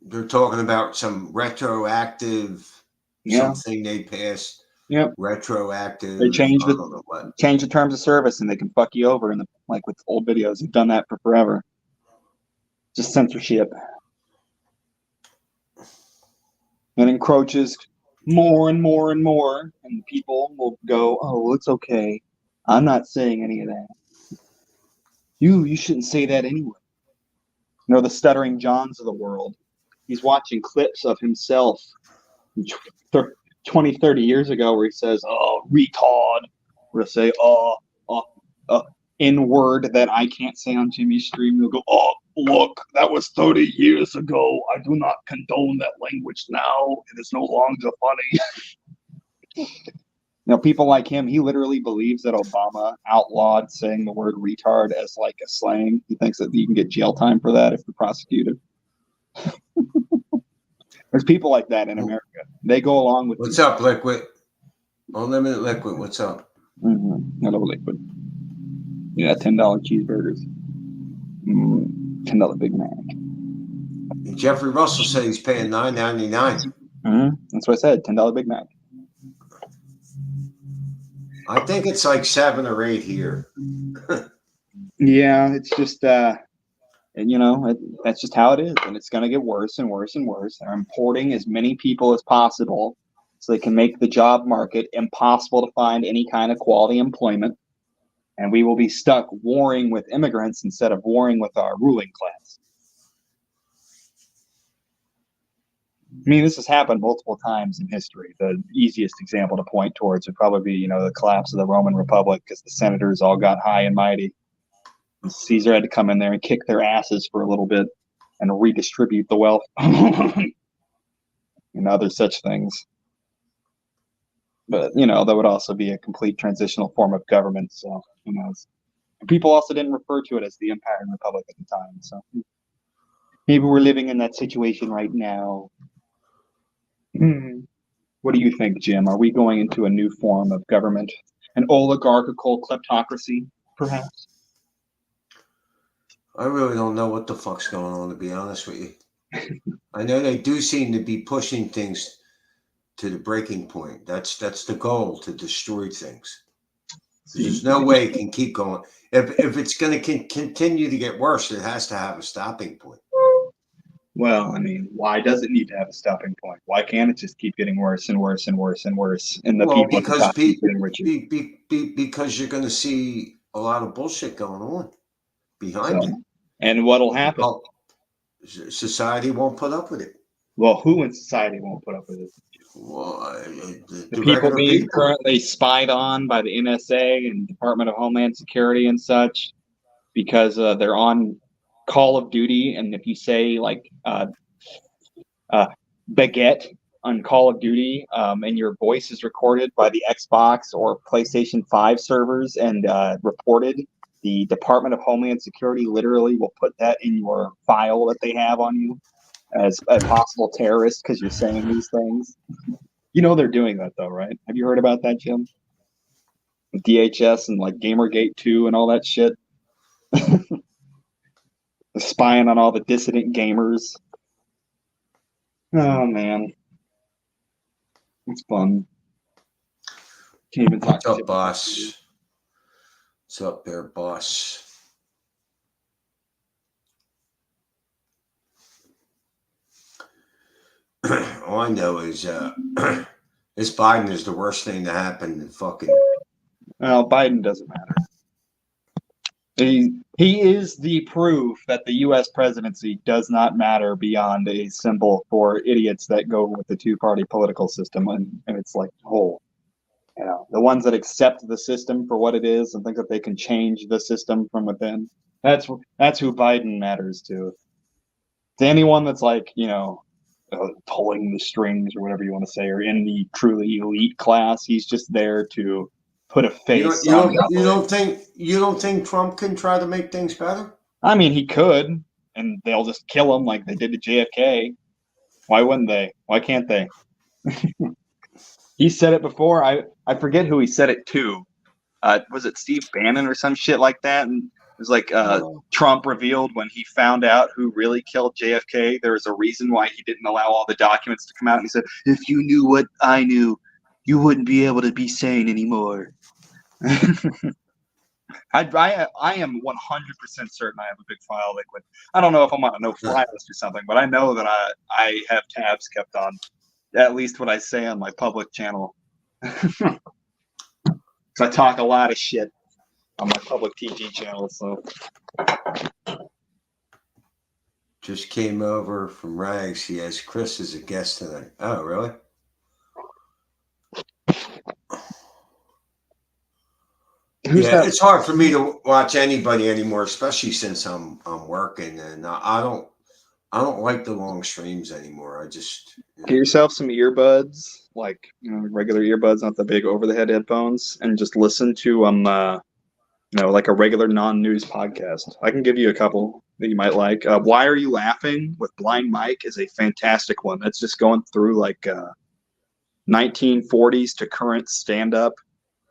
They're talking about some retroactive something they passed. Yep. Retroactive. They changed the terms of service, and they can fuck you over with old videos. They've done that for forever. Just censorship. And encroaches more and more and more, and people will go, "Oh, it's okay. I'm not saying any of that. You shouldn't say that anyway." You know, the stuttering Johns of the world. He's watching clips of himself 20, 30 years ago where he says, "Oh, retard," or say, N-word that I can't say on Jimmy's stream. He'll go, "Oh, look, that was 30 years ago. I do not condone that language now. It is no longer funny." You know, people like him, he literally believes that Obama outlawed saying the word retard as like a slang. He thinks that you can get jail time for that if you're prosecuted. There's people like that in America. They go along with... What's up, Liquid? Unlimited Liquid, what's up? Hello, Liquid. Yeah, $10 cheeseburgers. $10 Big Mac. Jeffrey Russell said he's paying $9.99. That's what I said, $10 Big Mac. I think it's like 7 or 8 here. Yeah, it's just, and you know, that's just how it is. And it's going to get worse and worse and worse. They're importing as many people as possible so they can make the job market impossible to find any kind of quality employment. And we will be stuck warring with immigrants instead of warring with our ruling class. I mean, this has happened multiple times in history. The easiest example to point towards would probably be, you know, the collapse of the Roman Republic because the senators all got high and mighty. And Caesar had to come in there and kick their asses for a little bit and redistribute the wealth and other such things. But, you know, that would also be a complete transitional form of government. So, who knows? And people also didn't refer to it as the Empire and Republic at the time. So maybe we're living in that situation right now. What do you think, Jim? Are we going into a new form of government? An oligarchical kleptocracy, perhaps? I really don't know what the fuck's going on, to be honest with you. I know they do seem to be pushing things to the breaking point. That's the goal, to destroy things. There's no way it can keep going. If it's going to continue to get worse, it has to have a stopping point. Well, I mean, why does it need to have a stopping point? Why can't it just keep getting worse and worse and worse and worse? And the people at the top keep getting richer? Because you're going to see a lot of bullshit going on behind it. And what'll happen? Society won't put up with it. Well, who in society won't put up with it? Well, the people being currently spied on by the NSA and Department of Homeland Security and such, because they're on Call of Duty, and if you say like baguette on Call of Duty, and your voice is recorded by the Xbox or PlayStation 5 servers and reported, the Department of Homeland Security literally will put that in your file that they have on you as a possible terrorist because you're saying these things. You know they're doing that though, right? Have you heard about that, Jim? DHS and like Gamergate 2 and all that shit. Spying on all the dissident gamers. Oh man, it's fun. Can't even talk. What's up, boss? What's up there, boss? All I know is this Biden is the worst thing to happen to fucking. Well, Biden doesn't matter. He is the proof that the U.S. presidency does not matter beyond a symbol for idiots that go with the two-party political system, and it's like whole. You know, the ones that accept the system for what it is and think that they can change the system from within. That's who Biden matters to. To anyone that's like, you know, pulling the strings or whatever you want to say, or in the truly elite class, he's just there to put a face. You don't think Trump can try to make things better? I mean, he could, and they'll just kill him like they did to JFK. Why wouldn't they? Why can't they? He said it before. I forget who he said it to. Was it Steve Bannon or some shit like that? And it was like Trump revealed when he found out who really killed JFK, there was a reason why he didn't allow all the documents to come out. And he said, if you knew what I knew, you wouldn't be able to be sane anymore. I am 100% certain I have a big file liquid. I don't know if I'm on a no-fly list or something, but I know that I have tabs kept on at least what I say on my public channel. So I talk a lot of shit on my public PG channel. So Just came over from Rags. He has Chris as a guest tonight. Oh, really? It's hard for me to watch anybody anymore, especially since I'm working, and I don't like the long streams anymore. I just get yourself some earbuds, like regular earbuds, not the big over-the-head headphones, and just listen to like a regular non-news podcast. I can give you a couple that you might like. Why Are You Laughing with Blind Mike is a fantastic one. That's just going through like 1940s to current stand-up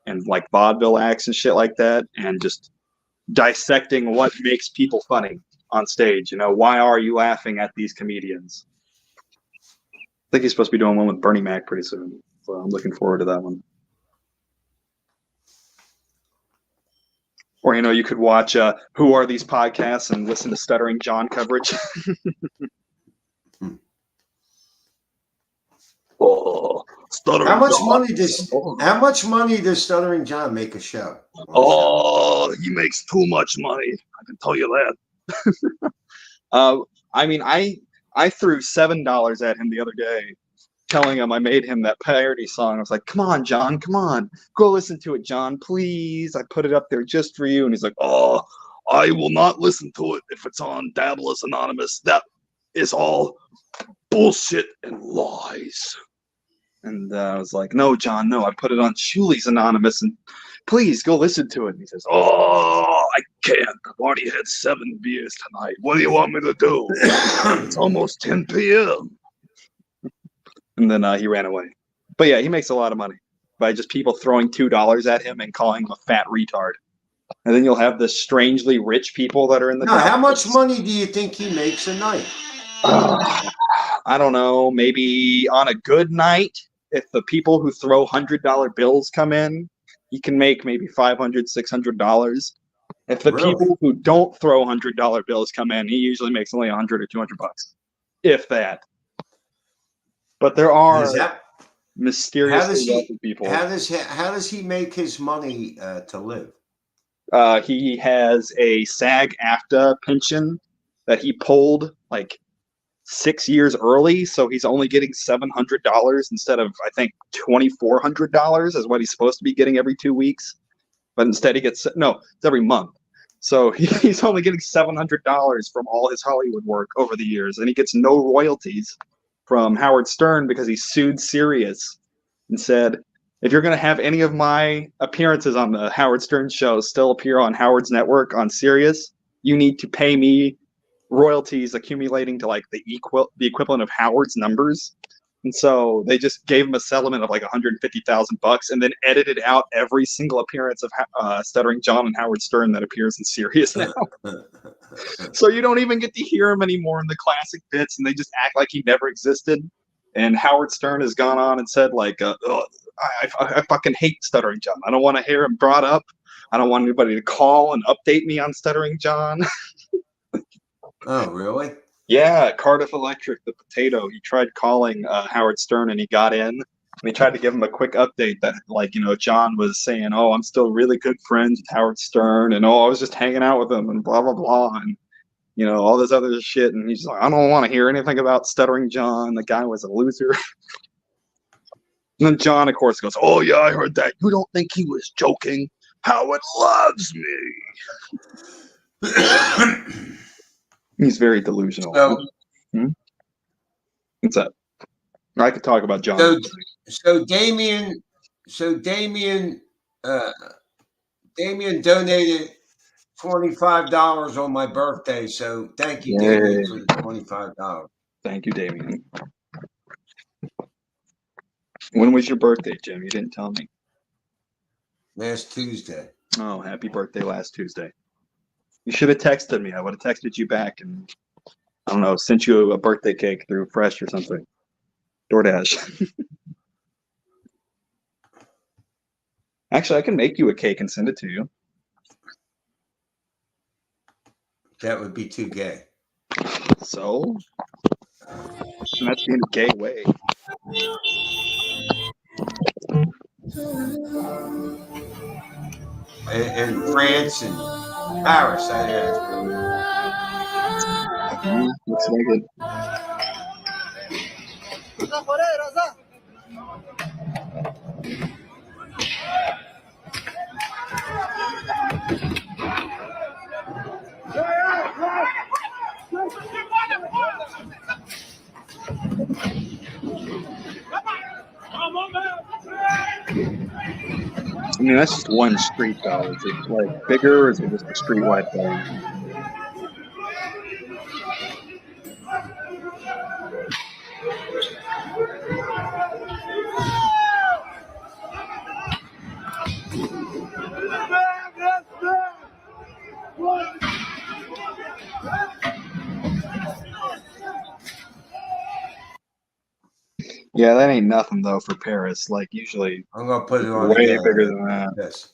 and like vaudeville acts and shit like that, and just dissecting what makes people funny on stage. Why are you laughing at these comedians? I think he's supposed to be doing one with Bernie Mac pretty soon, so I'm looking forward to that one. Or you could watch Who Are These Podcasts and listen to Stuttering John coverage. Oh, Stuttering how much John. money does Stuttering John make a show? Oh, he makes too much money. I can tell you that. I threw $7 at him the other day, telling him I made him that parody song. I was like, "Come on, John, come on, go listen to it, John, please. I put it up there just for you." And he's like, Oh, I will not listen to it if it's on Dabblers Anonymous. That is all bullshit and lies. And I was like, "No, John, no. I put it on Shuli's Anonymous, and please go listen to it." And he says, Oh, I can't. I've already had 7 beers tonight. What do you want me to do? It's almost 10 p.m. and then he ran away. But yeah, he makes a lot of money by just people throwing $2 at him and calling him a fat retard. And then you'll have the strangely rich people that are in the how much money do you think he makes a night? I don't know. Maybe on a good night, if the people who throw $100 bills come in, he can make maybe $500, $600. If the people who don't throw $100 bills come in, he usually makes only $100 or $200, if that. But there are mysteriously wealthy people. How does he make his money to live? He has a SAG-AFTRA pension that he pulled like 6 years early, so he's only getting $700 instead of, I think, $2,400 is what he's supposed to be getting every 2 weeks. But instead he gets, no, it's every month. So he's only getting $700 from all his Hollywood work over the years, and he gets no royalties from Howard Stern because he sued Sirius and said, if you're going to have any of my appearances on the Howard Stern show still appear on Howard's network on Sirius, you need to pay me royalties accumulating to like the equivalent of Howard's numbers. And so they just gave him a settlement of like $150,000 and then edited out every single appearance of Stuttering John and Howard Stern that appears in Sirius now. So you don't even get to hear him anymore in the classic bits, and they just act like he never existed. And Howard Stern has gone on and said, like, I fucking hate Stuttering John. I don't want to hear him brought up. I don't want anybody to call and update me on Stuttering John. Oh, really? Yeah, Cardiff Electric, the potato. He tried calling Howard Stern, and he got in. And he tried to give him a quick update that, like, John was saying, oh, I'm still really good friends with Howard Stern, and I was just hanging out with him, and blah, blah, blah, and, all this other shit. And he's like, I don't want to hear anything about Stuttering John. The guy was a loser. And then John, of course, goes, oh, yeah, I heard that. You don't think he was joking? Howard loves me. He's very delusional. What's that? I could talk about John. So Damien donated $25 on my birthday. So thank you, Damien, for the $25. Thank you, Damien. When was your birthday, Jim? You didn't tell me. Last Tuesday. Oh, happy birthday last Tuesday. You should have texted me. I would have texted you back and, I don't know, sent you a birthday cake through Fresh or something. DoorDash. Actually, I can make you a cake and send it to you. That would be too gay. So, and that's being a gay way. And France and Paris, I had. Looks like it. I mean, that's just one street, though. Is it like bigger, or is it just a street-wide thing? Yeah, that ain't nothing though for Paris. Like usually, I'm gonna put it on way again. bigger than that. Yes.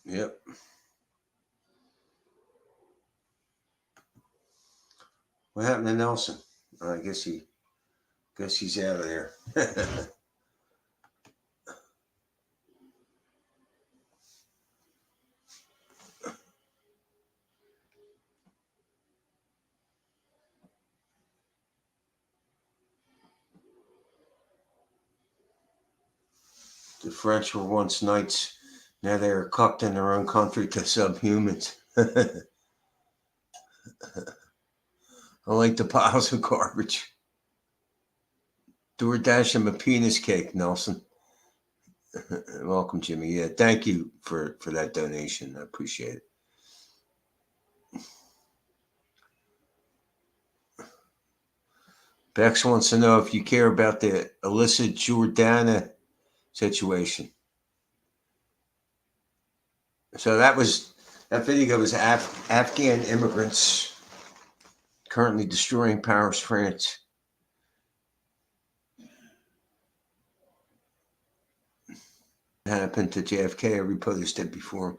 Yep. What happened to Nelson? I guess he's out of there. The French were once knights. Now they are cucked in their own country to subhumans. I like the piles of garbage. DoorDash him a penis cake, Nelson. Welcome, Jimmy. Yeah, thank you for that donation. I appreciate it. Bex wants to know if you care about the Alyssa Jordana situation. So that video was Afghan immigrants currently destroying Paris, France. It happened to JFK. I reposted it before.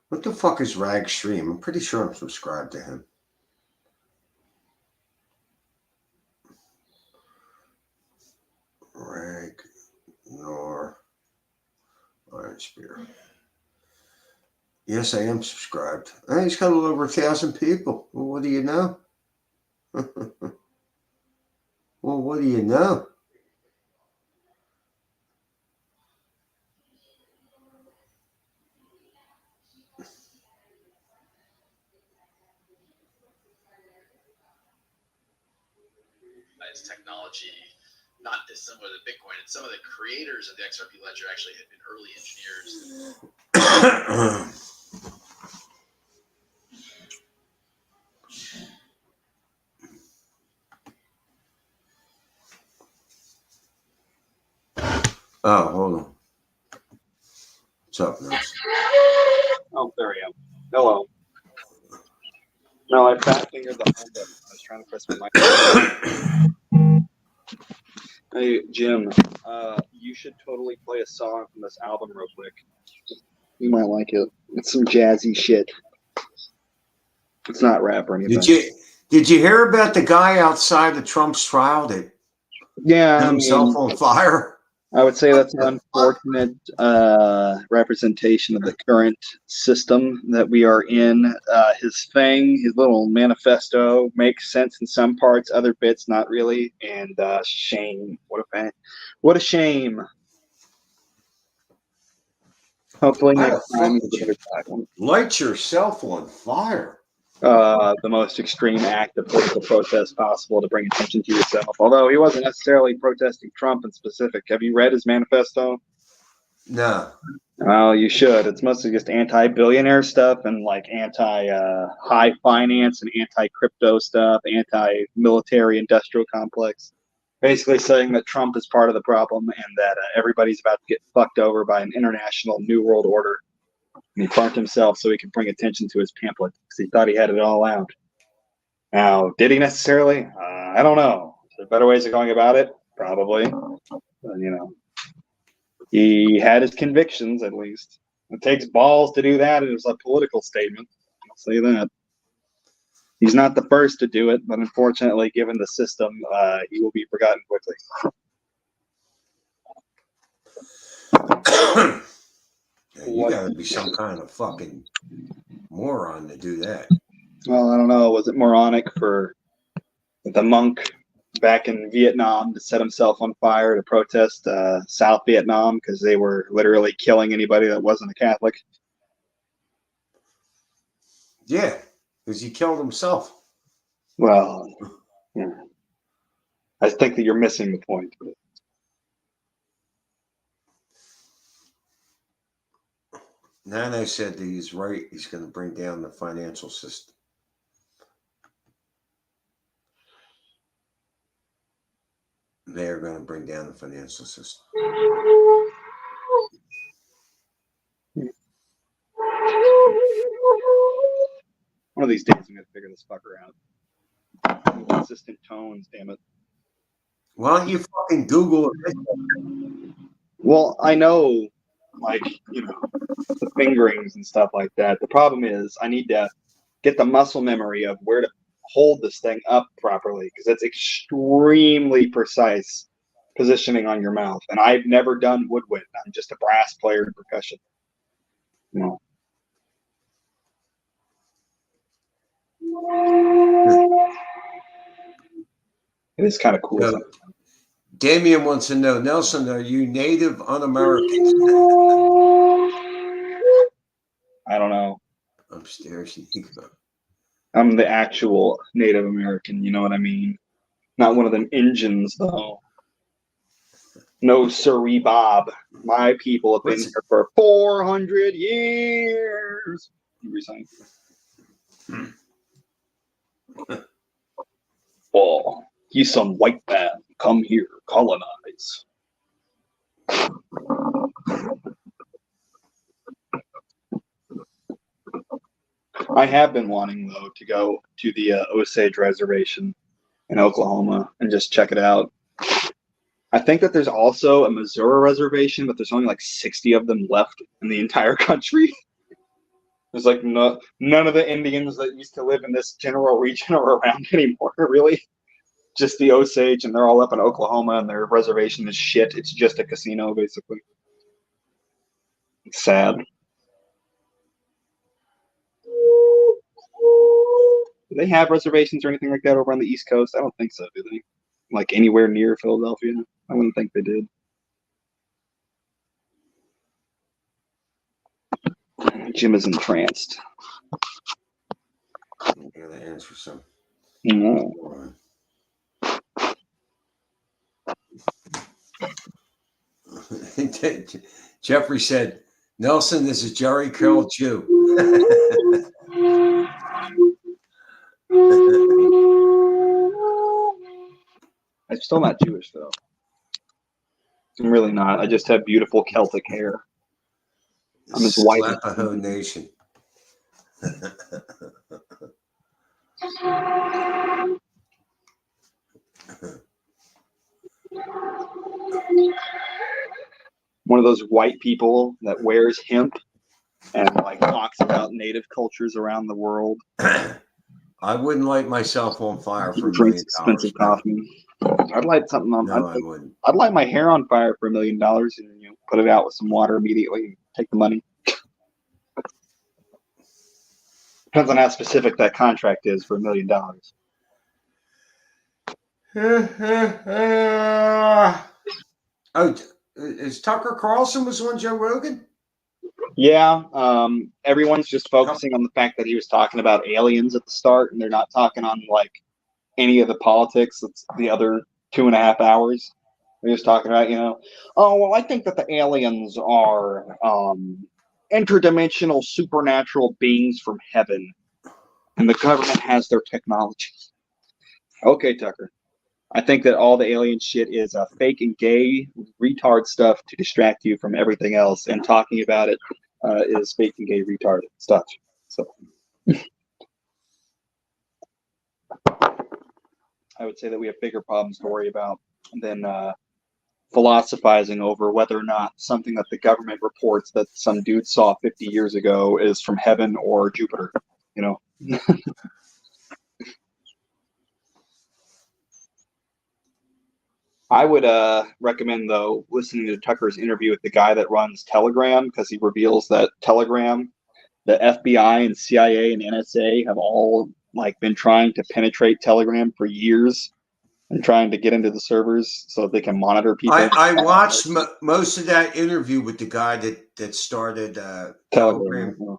What the fuck is Ragstream? I'm pretty sure I'm subscribed to him. Ragnar Iron Spear. Yes, I am subscribed. He's got a little over 1,000 people. Well, what do you know? Well, what do you know? Technology not dissimilar to Bitcoin, and some of the creators of the XRP ledger actually had been early engineers. Oh, hold on. What's up, Nels? Oh, there we go. Hello. No, I fat fingered the home button. I was trying to press my mic. Hey, Jim, you should totally play a song from this album real quick. You might like it. It's some jazzy shit. It's not rap or anything. Did you hear about the guy outside of Trump's trial that Yeah, lit I himself mean, on fire? I would say that's an unfortunate representation of the current system that we are in. His thing, his little manifesto, makes sense in some parts, other bits not really. And shame. What a shame. Hopefully Why next the time fuck he's would a you better one. light yourself on fire? The most extreme act of political protest possible to bring attention to yourself. Although he wasn't necessarily protesting Trump in specific. Have you read his manifesto? No. Well, you should. It's mostly just anti-billionaire stuff and like anti-high finance and anti-crypto stuff, anti-military industrial complex. Basically saying that Trump is part of the problem and that everybody's about to get fucked over by an international new world order. And he parked himself so he could bring attention to his pamphlet because he thought he had it all out. Now, did he necessarily? I don't know. Is there better ways of going about it? Probably. But, he had his convictions, at least. It takes balls to do that. It was a political statement. I'll say that. He's not the first to do it, but unfortunately, given the system, he will be forgotten quickly. You gotta be some kind of fucking moron to do that. Well, I don't know. Was it moronic for the monk back in Vietnam to set himself on fire to protest South Vietnam because they were literally killing anybody that wasn't a Catholic? Yeah, because he killed himself. Well, yeah. I think that you're missing the point. Nano said that he's right. He's going to bring down the financial system. They're going to bring down the financial system. One of these days, I'm going to figure this fucker out. Consistent tones, damn it. Why don't you fucking Google it? Well, I know, the fingerings and stuff like that. The problem is I need to get the muscle memory of where to hold this thing up properly because it's extremely precise positioning on your mouth. And I've never done woodwind. I'm just a brass player in percussion. It is kind of cool. So, Damien wants to know, Nelson, are you Native un-American? I don't know. Upstairs, Nico. I'm the actual Native American, you know what I mean? Not one of them Indians, though. No, sirree, Bob. My people have been here for 400 years. Oh, he's some white man. Come here, colonize. I have been wanting, though, to go to the Osage Reservation in Oklahoma and just check it out. I think that there's also a Missouri reservation, but there's only like 60 of them left in the entire country. There's like none of the Indians that used to live in this general region are around anymore, really. Just the Osage, and they're all up in Oklahoma, and their reservation is shit. It's just a casino, basically. It's sad. Do they have reservations or anything like that over on the East Coast? I don't think so, do they? Like anywhere near Philadelphia? I wouldn't think they did. Jim is entranced. I'm going to answer some. No. Jeffrey said, Nelson, this is Jerry Curl Jew. I'm still not Jewish, though. I'm really not. I just have beautiful Celtic hair. I'm as white as Slapaho Nation. One of those white people that wears hemp and like talks about native cultures around the world. I wouldn't light myself on fire for $1 Drinks million. expensive No. coffee. I'd light something on. No, I wouldn't. I'd light my hair on fire for $1 million and put it out with some water immediately and take the money. Depends on how specific that contract is for $1 million. Oh, is Tucker Carlson was on Joe Rogan? Yeah, everyone's just focusing on the fact that he was talking about aliens at the start, and they're not talking on like any of the politics. It's the other 2.5 hours. They're just talking about, oh well, I think that the aliens are interdimensional supernatural beings from heaven, and the government has their technology. Okay, Tucker. I think that all the alien shit is fake and gay retard stuff to distract you from everything else, and talking about it is fake and gay retard stuff. So I would say that we have bigger problems to worry about than philosophizing over whether or not something that the government reports that some dude saw 50 years ago is from heaven or Jupiter, I would recommend, though, listening to Tucker's interview with the guy that runs Telegram, because he reveals that Telegram, the FBI and CIA and NSA have all been trying to penetrate Telegram for years and trying to get into the servers so that they can monitor people. I watched most of that interview with the guy that started Telegram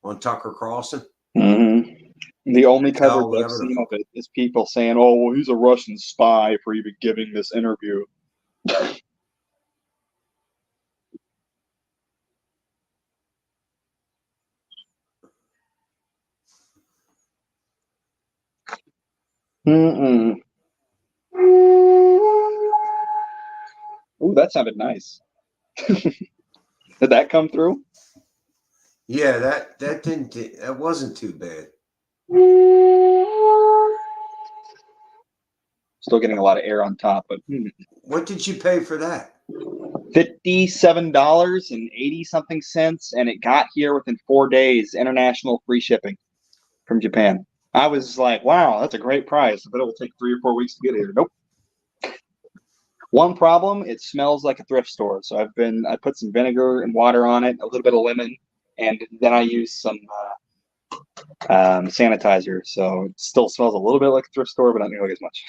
on Tucker Carlson. Mm-hmm. The only coverage I've seen of it is people saying, "Oh, well, he's a Russian spy for even giving this interview." Mm-mm. Ooh, that sounded nice. Did that come through? Yeah, that wasn't too bad. Still getting a lot of air on top, but what did you pay for that? $57.80 something, and it got here within 4 days, international free shipping from Japan. I was like, wow, that's a great price, but it will take 3 or 4 weeks to get here. Nope. One problem, it smells like a thrift store. So I put some vinegar and water on it, a little bit of lemon, and then I use some sanitizer. So it still smells a little bit like a thrift store, but not nearly as much.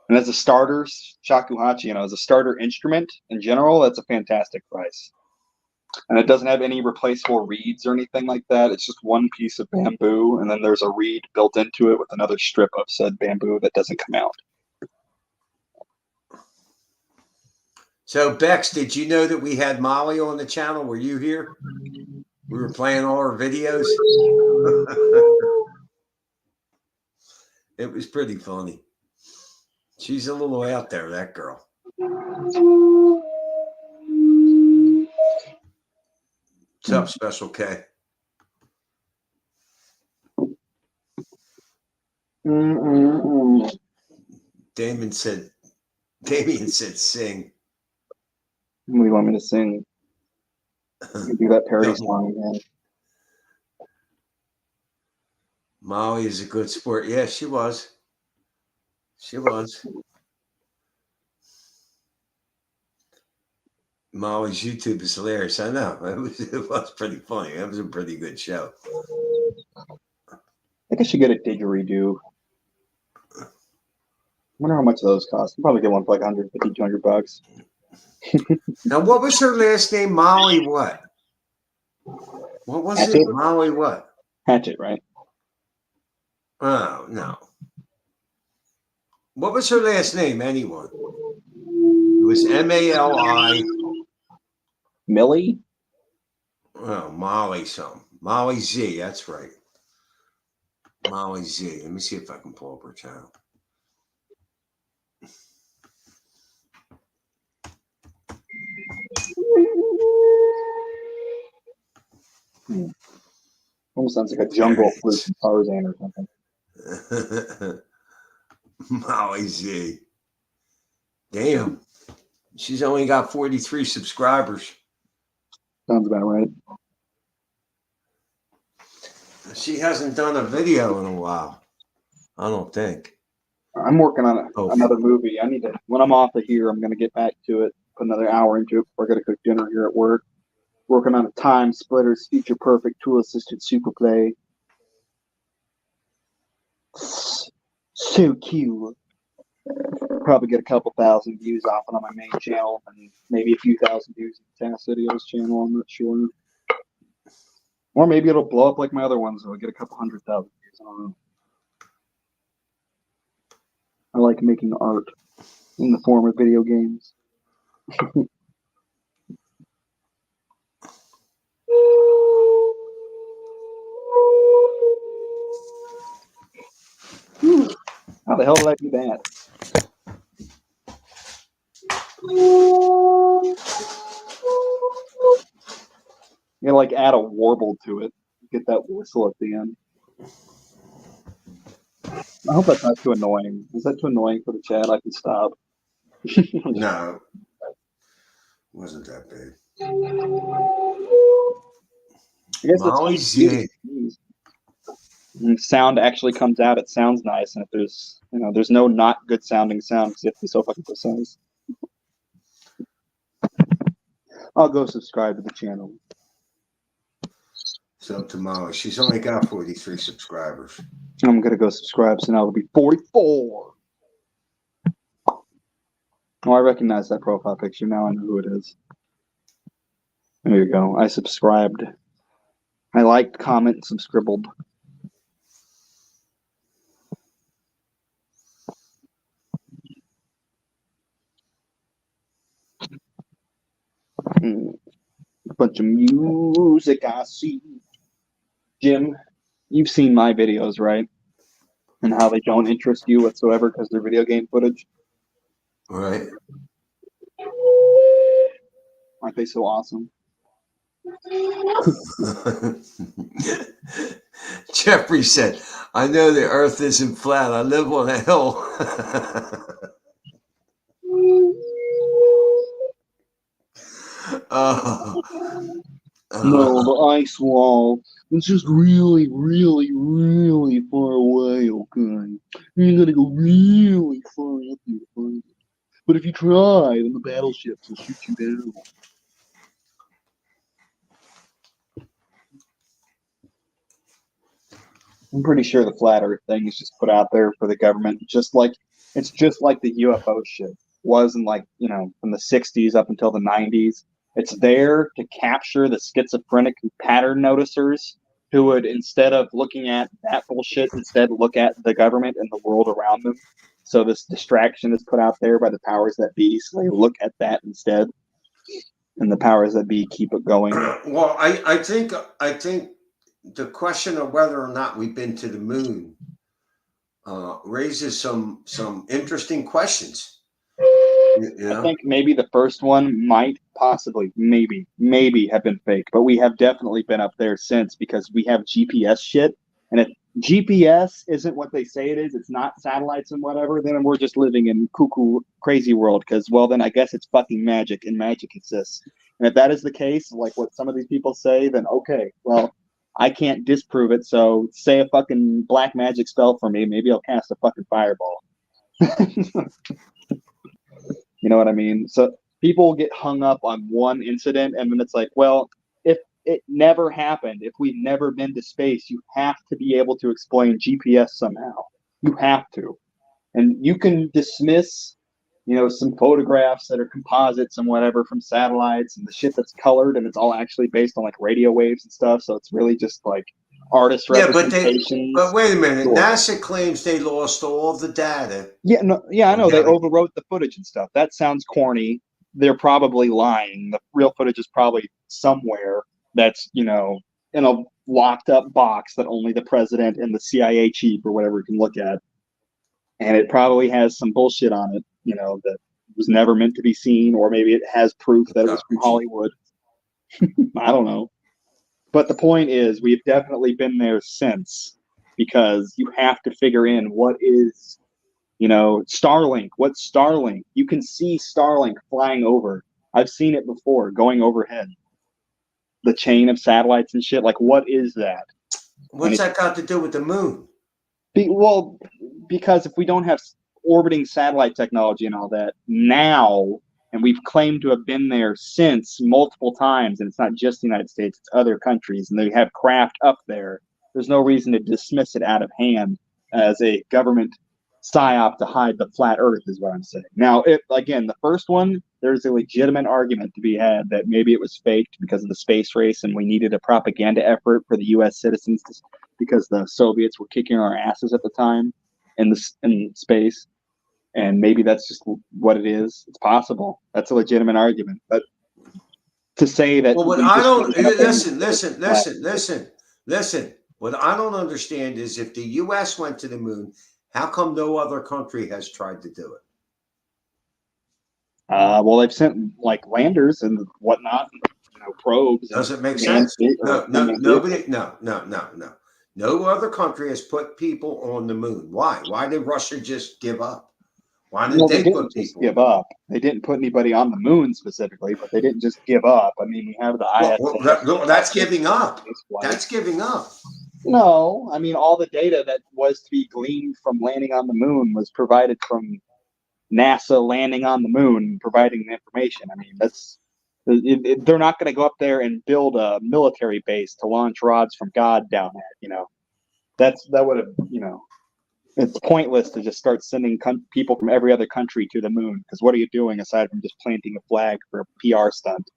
And as a starter, shakuhachi, as a starter instrument in general, that's a fantastic price. And it doesn't have any replaceable reeds or anything like that. It's just one piece of bamboo, and then there's a reed built into it with another strip of said bamboo that doesn't come out. So, Bex, did you know that we had Molly on the channel? Were you here? We were playing all her videos. It was pretty funny. She's a little out there, that girl. What's up, Special K? Damien said sing. What do you want me to sing? Do that parody song again. Molly is a good sport. Yeah, she was. She was. Molly's YouTube is hilarious. I know. It was pretty funny. It was a pretty good show. I think I should get a didgeridoo. I wonder how much those cost. I'll probably get one for like $150, $200. Now, what was her last name? Molly what? What was Hatchet? it? Molly what? Hatchet, right? Oh, no. What was her last name, anyone? It was M-A-L-I. Millie? Oh, Molly something. Molly Z, that's right. Molly Z. Let me see if I can pull up her channel. Almost sounds like a jungle flute from Tarzan or something. Molly Z. Damn. She's only got 43 subscribers. Sounds about right. She hasn't done a video in a while. I don't think. I'm working on Oh. another movie. I need to, when I'm off of here, I'm going to get back to it, put another hour into it before I got to cook dinner here at work. Working on a Time Splitters Feature Perfect Tool Assisted Super Play. So cute. Probably get a couple thousand views off it on my main channel and maybe a few thousand views on Task Videos channel. I'm not sure. Or maybe it'll blow up like my other ones. I'll get a couple 100,000 views. I don't know. I like making art in the form of video games. How the hell did I do that? You gotta like add a warble to it. Get that whistle at the end. I hope that's not too annoying. Is that too annoying for the chat? I can stop. No. Wasn't that bad. I guess Molly's that's when sound actually comes out. It sounds nice, and if there's no not good sounding sound because you have to be so fucking precise. I'll go subscribe to the channel. So to Molly, she's only got 43 subscribers. I'm gonna go subscribe, so now it'll be 44. Oh, I recognize that profile picture. Now I know who it is. There you go. I subscribed. I liked, comment, and subscribed. A bunch of music I see. Jim, you've seen my videos, right? And how they don't interest you whatsoever because they're video game footage. Right. Aren't they so awesome? Jeffrey said, I know the earth isn't flat. I live on a hill. No, the ice wall. It's just really, really, really far away, okay? You gotta go really far up there to find it. But if you try, then the battleships will shoot you down. I'm pretty sure the flat Earth thing is just put out there for the government, it's just like the UFO shit was in from the 60s up until the 90s. It's there to capture the schizophrenic pattern noticers who would, instead of looking at that bullshit, instead look at the government and the world around them. So this distraction is put out there by the powers that be, so they look at that instead, and the powers that be keep it going. Well, I think the question of whether or not we've been to the moon raises some interesting questions. You know? I think maybe the first one might possibly, maybe have been fake, but we have definitely been up there since because we have GPS shit. And if GPS isn't what they say it is, it's not satellites and whatever, then we're just living in cuckoo crazy world because, well, then I guess it's fucking magic and magic exists. And if that is the case, like what some of these people say, then okay, well, I can't disprove it. So say a fucking black magic spell for me. Maybe I'll cast a fucking fireball. You know what I mean? So people get hung up on one incident, and then it's like, well, if it never happened, if we've never been to space, you have to be able to explain GPS somehow. You have to. And you can dismiss, some photographs that are composites and whatever from satellites and the shit that's colored, and it's all actually based on like radio waves and stuff. So it's really just like artist representations. But wait a minute. Sure. NASA claims they lost all of the data. I know. They overwrote the footage and stuff. That sounds corny. They're probably lying. The real footage is probably somewhere that's, in a locked up box that only the president and the CIA chief or whatever can look at. And it probably has some bullshit on it, that was never meant to be seen, or maybe it has proof that it was from Hollywood. I don't know. But the point is, we've definitely been there since, because you have to figure in what is, Starlink. What's Starlink? You can see Starlink flying over. I've seen it before, going overhead. The chain of satellites and shit. Like, what is that? What's that got to do with the moon? Well, because if we don't have orbiting satellite technology and all that now, and we've claimed to have been there since multiple times, and it's not just the United States, it's other countries, and they have craft up there, there's no reason to dismiss it out of hand as a government psyop to hide the flat Earth, is what I'm saying. Now, if again, the first one, there's a legitimate argument to be had that maybe it was faked because of the space race, and we needed a propaganda effort for the U.S. citizens because the Soviets were kicking our asses at the time in space, and maybe that's just what it is. It's possible. That's a legitimate argument, but to say that, well, what I don't listen. What I don't understand is if the U.S. went to the moon, how come no other country has tried to do it? Well, they've sent like landers and whatnot, probes. Does it make sense? No. No other country has put people on the moon. Why? Why did Russia just give up? Why didn't they put people? Give up. They didn't put anybody on the moon specifically, but they didn't just give up. I mean, we have the ISS. That's giving up. That's giving up. No, I mean, all the data that was to be gleaned from landing on the moon was provided from NASA landing on the moon, providing the information. I mean, they're not going to go up there and build a military base to launch rods from God down at, that would have, it's pointless to just start sending people from every other country to the moon, because what are you doing aside from just planting a flag for a PR stunt?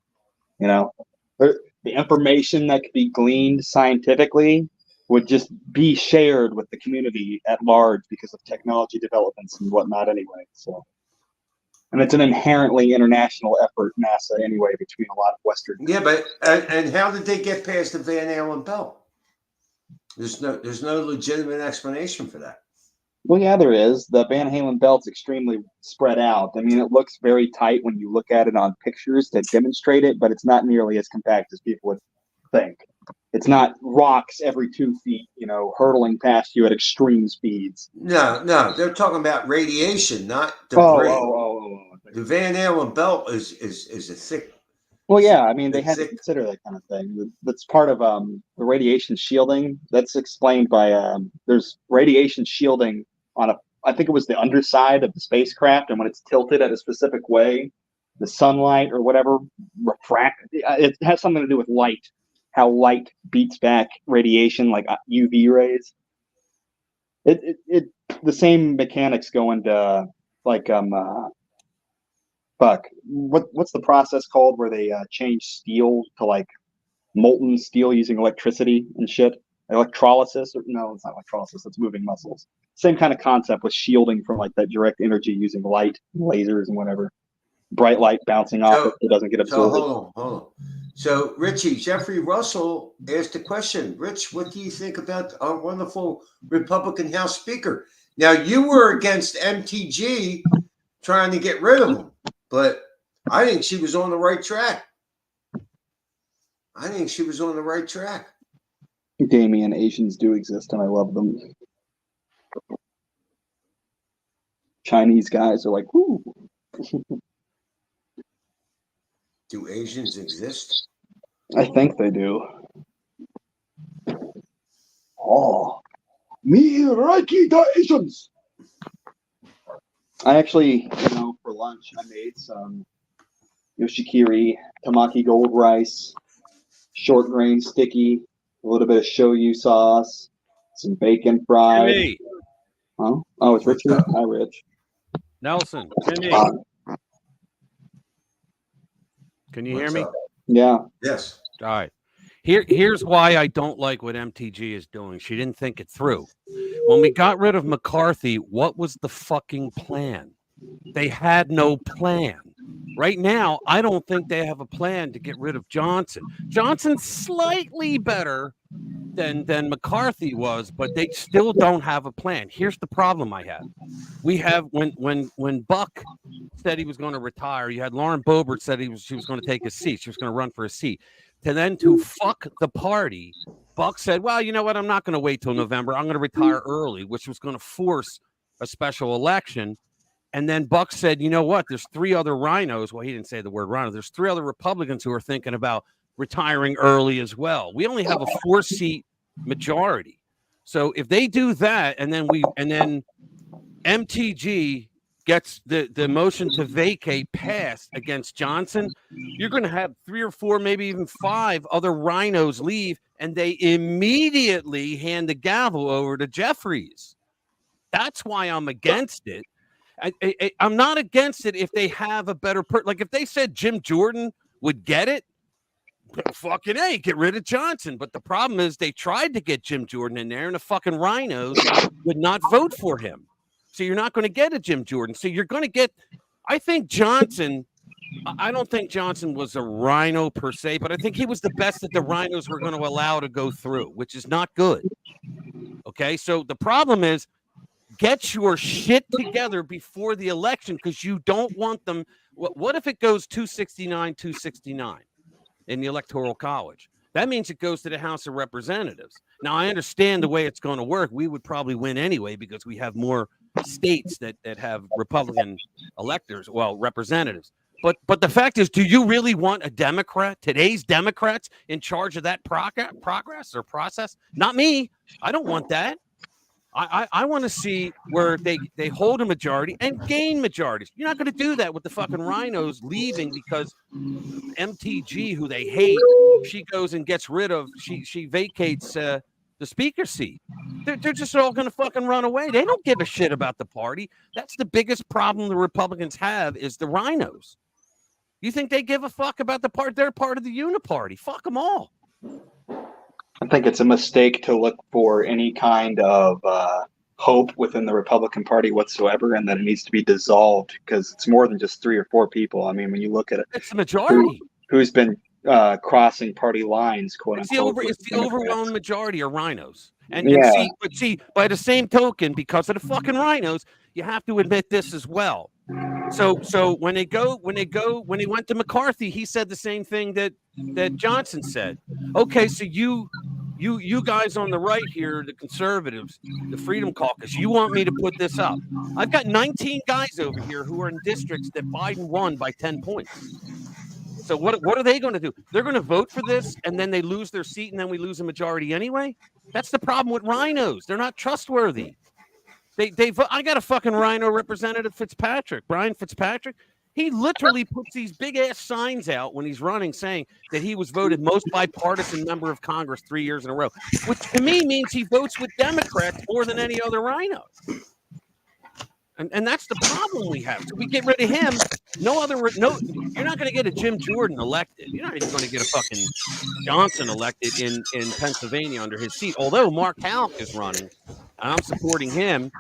The information that could be gleaned scientifically would just be shared with the community at large because of technology developments and whatnot anyway. So, and it's an inherently international effort, NASA anyway, between a lot of Western. Yeah, but and how did they get past the Van Allen belt? There's no legitimate explanation for that. Well, yeah, there is. The Van Halen belt's extremely spread out. I mean, it looks very tight when you look at it on pictures to demonstrate it, but it's not nearly as compact as people would think. It's not rocks every 2 feet, hurtling past you at extreme speeds. No, they're talking about radiation, not debris. The Van Allen belt is a thick. Well, yeah, I mean, they had to consider that kind of thing. That's part of the radiation shielding. That's explained by there's radiation shielding on I think it was the underside of the spacecraft, and when it's tilted at a specific way, the sunlight or whatever it has something to do with light. How light beats back radiation, like UV rays. The same mechanics go into like what's the process called where they change steel to like molten steel using electricity and shit? Electrolysis? No, it's not electrolysis. It's moving muscles. Same kind of concept with shielding from like that direct energy using light, lasers, and whatever. Bright light bouncing off it doesn't get absorbed. Hold on. So, Richie, Jeffrey Russell asked a question. Rich, what do you think about our wonderful Republican House Speaker? Now, you were against MTG trying to get rid of him, but I think she was on the right track. Damien, Asians do exist, and I love them. Chinese guys are like, whoo. Do Asians exist? I think they do. Oh, me Reiki the Asians. I actually, for lunch, I made some yoshikiri, tamaki gold rice, short grain sticky, a little bit of shoyu sauce, some bacon fried. Jimmy. Huh? Oh, it's Richard. Hi, Rich. Nelson, Jimmy. Can you hear me? Yeah. Yes. All right. Here's why I don't like what MTG is doing. She didn't think it through. When we got rid of McCarthy, what was the fucking plan? They had no plan. Right now, I don't think they have a plan to get rid of Johnson. Johnson's slightly better than McCarthy was, but they still don't have a plan. Here's the problem I have. We have when Buck said he was going to retire, you had Lauren Boebert said she was going to take a seat. She was going to run for a seat. To fuck the party, Buck said, well, you know what? I'm not going to wait till November. I'm going to retire early, which was going to force a special election. And then Buck said, you know what? There's 3 other rhinos. Well, he didn't say the word rhino. There's 3 other Republicans who are thinking about retiring early as well. We only have a 4-seat majority. So if they do that, and then MTG gets the motion to vacate passed against Johnson, you're going to have 3 or 4, maybe even 5 other rhinos leave, and they immediately hand the gavel over to Jeffries. That's why I'm against it. I'm not against it if they have a better like if they said Jim Jordan would get it, fucking A, get rid of Johnson. But the problem is they tried to get Jim Jordan in there, and the fucking rhinos would not vote for him. So you're not going to get a Jim Jordan. So you're going to get, I think Johnson, I don't think Johnson was a rhino per se, but I think he was the best that the rhinos were going to allow to go through, which is not good. Okay, so the problem is get your shit together before the election, because you don't want them. What if it goes 269 in the Electoral College? That means it goes to the House of Representatives. Now, I understand the way it's going to work. We would probably win anyway because we have more states that have Republican electors, well, representatives. But the fact is, do you really want a Democrat, today's Democrats, in charge of that progress or process? Not me. I don't want that. I want to see where they hold a majority and gain majorities. You're not going to do that with the fucking rhinos leaving because MTG, who they hate, she goes and gets rid of, she vacates the speaker seat. They're just all going to fucking run away. They don't give a shit about the party. That's the biggest problem the Republicans have is the rhinos. You think they give a fuck about the part? They're part of the uniparty. Fuck them all. I think it's a mistake to look for any kind of hope within the Republican Party whatsoever, and that it needs to be dissolved because it's more than just 3 or 4 people. I mean, when you look at it, it's the majority. Who's been crossing party lines, quote unquote. It's the overwhelming majority are rhinos. And see, by the same token, because of the fucking rhinos, you have to admit this as well. So when they went to McCarthy, he said the same thing that Johnson said. Okay, so you guys on the right here, the conservatives, the Freedom Caucus, you want me to put this up? I've got 19 guys over here who are in districts that Biden won by 10 points. So what are they going to do? They're going to vote for this, and then they lose their seat, and then we lose a majority anyway? That's the problem with rhinos. They're not trustworthy. I got a fucking rhino representative, Brian Fitzpatrick. He literally puts these big ass signs out when he's running saying that he was voted most bipartisan member of Congress 3 years in a row, which to me means he votes with Democrats more than any other rhino. And that's the problem we have. So we get rid of him. You're not going to get a Jim Jordan elected. You're not even going to get a fucking Johnson elected in Pennsylvania under his seat. Although Mark Halleck is running, and I'm supporting him.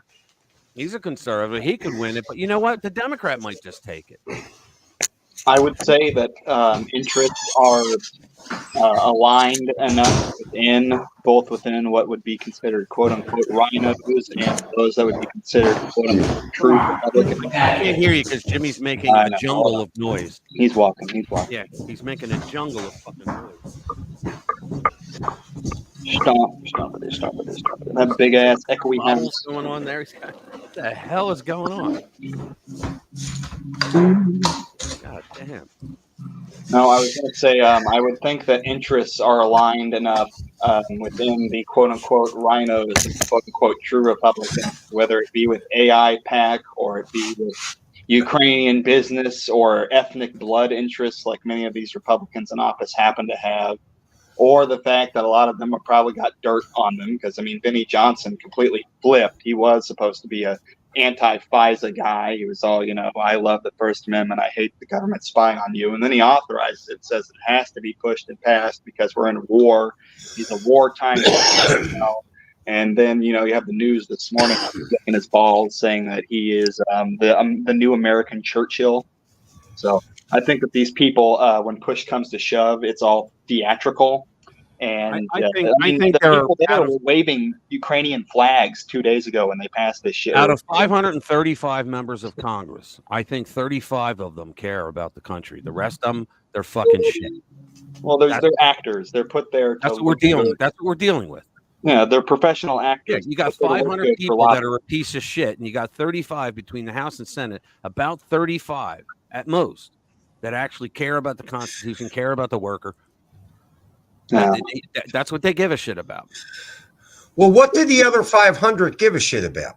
He's a conservative. He could win it. But you know what? The Democrat might just take it. I would say that interests are aligned enough both within what would be considered quote unquote rhinos and those that would be considered quote unquote true Republican. I can't hear you because Jimmy's making a jungle of noise. He's walking. Yeah, he's making a jungle of fucking noise. Stop it. That big ass echoey house. What's going on there? What the hell is going on? God damn. No, I was going to say I would think that interests are aligned enough within the quote-unquote rhinos and quote-unquote true Republicans, whether it be with AI PAC or it be with Ukrainian business or ethnic blood interests like many of these Republicans in office happen to have, or the fact that a lot of them have probably got dirt on them because, I mean, Vinnie Johnson completely flipped. He was supposed to be a anti-FISA guy. He was all, I love the First Amendment. I hate the government spying on you. And then he authorizes it, says it has to be pushed and passed because we're in war. He's a wartime. And then, you have the news this morning in his balls saying that he is the new American Churchill. So I think that these people, when push comes to shove, it's all theatrical. And I think they were waving Ukrainian flags 2 days ago when they passed this shit. Out of 535 members of Congress, I think 35 of them care about the country. The rest of them, they're fucking shit. Well, they're actors. They're put there. That's what we're dealing. That's what we're dealing with. Yeah, they're professional actors. Yeah, you got 500 people that are a piece of shit, and you got 35 between the House and Senate. About 35 at most that actually care about the Constitution, care about the worker. Yeah. That's what they give a shit about. Well, what did the other 500 give a shit about?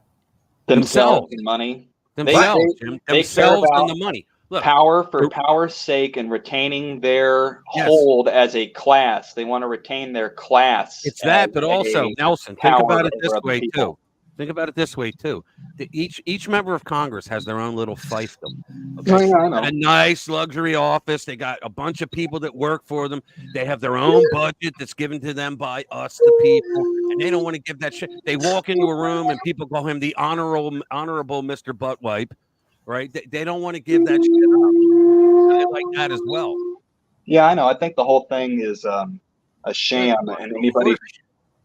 Themselves and money. Themselves, they Jim. care Themselves about and the money. Look, Power for power's sake and retaining their hold as a class. They want to retain their class. It's that, but also, Nelson, think about it this way too. Think about it this way too. Each member of Congress has their own little fiefdom. Okay? Oh, yeah, I know. A nice luxury office. They got a bunch of people that work for them. They have their own budget that's given to them by us, the people, and they don't want to give that shit. They walk into a room and people call him the honorable Mr. Buttwipe, right? They don't want to give that shit up. They like that as well. Yeah, I know. I think the whole thing is a sham. And anybody,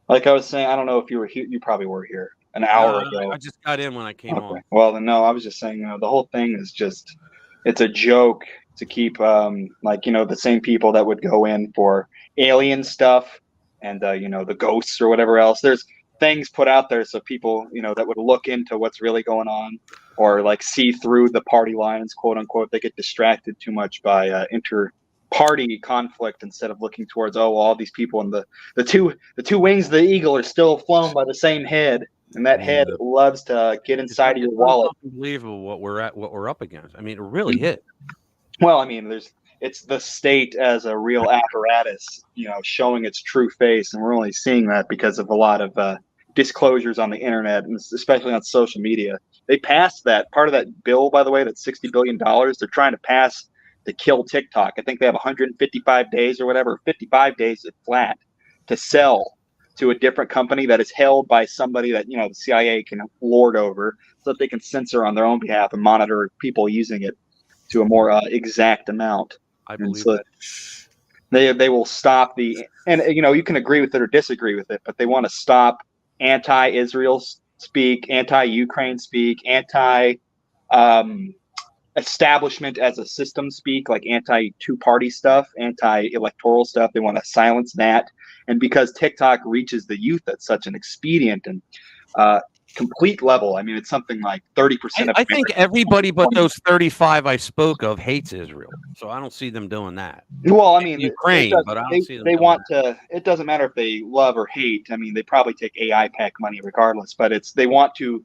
like I was saying, I don't know if you were here. You probably were here an hour ago. I just got in when I came on. Well, no, I was just saying, the whole thing is just, it's a joke to keep, the same people that would go in for alien stuff and, the ghosts or whatever else. There's things put out there so people, that would look into what's really going on or like see through the party lines, quote unquote. They get distracted too much by inter-party conflict instead of looking towards, all these people and the two wings of the eagle are still flown by the same head. And that head loves to get inside of your wallet. It's unbelievable what we're up against. I mean, it really hit. Well, I mean, it's the state as a real apparatus, showing its true face, and we're only seeing that because of a lot of disclosures on the internet, and especially on social media. They passed that part of that bill, by the way, that's $60 billion. They're trying to pass to kill TikTok. I think they have 155 days or whatever, 55 days flat to sell to a different company that is held by somebody that, the CIA can lord over so that they can censor on their own behalf and monitor people using it to a more exact amount. I believe that. They will stop and you can agree with it or disagree with it, but they want to stop anti-Israel speak, anti-Ukraine speak, establishment as a system speak, like anti-two-party stuff, anti-electoral stuff. They want to silence that. And because TikTok reaches the youth at such an expedient and complete level, I mean, it's something like 30% of. I think everybody but those 35 I spoke of hates Israel, so I don't see them doing that. Well, I mean, Ukraine, but I don't see them. They want to. It doesn't matter if they love or hate. I mean, they probably take AI PAC money regardless, but they want to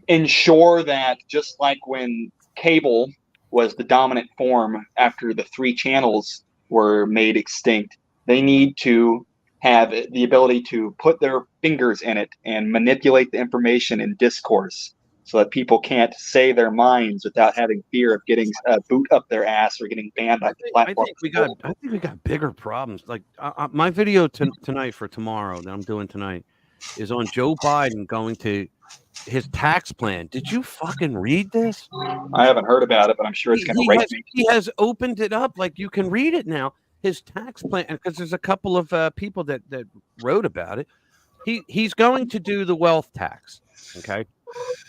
ensure that, just like when cable was the dominant form after the 3 channels were made extinct, they need to have the ability to put their fingers in it and manipulate the information in discourse so that people can't say their minds without having fear of getting boot up their ass or getting banned off the platform. I think we got bigger problems. Like my video tonight for tomorrow that I'm doing tonight is on Joe Biden going to his tax plan. Did you fucking read this? I haven't heard about it, but I'm sure it's going to rape me. He has opened it up. Like, you can read it now. His tax plan, because there's a couple of people that wrote about it. He's going to do the wealth tax. Okay.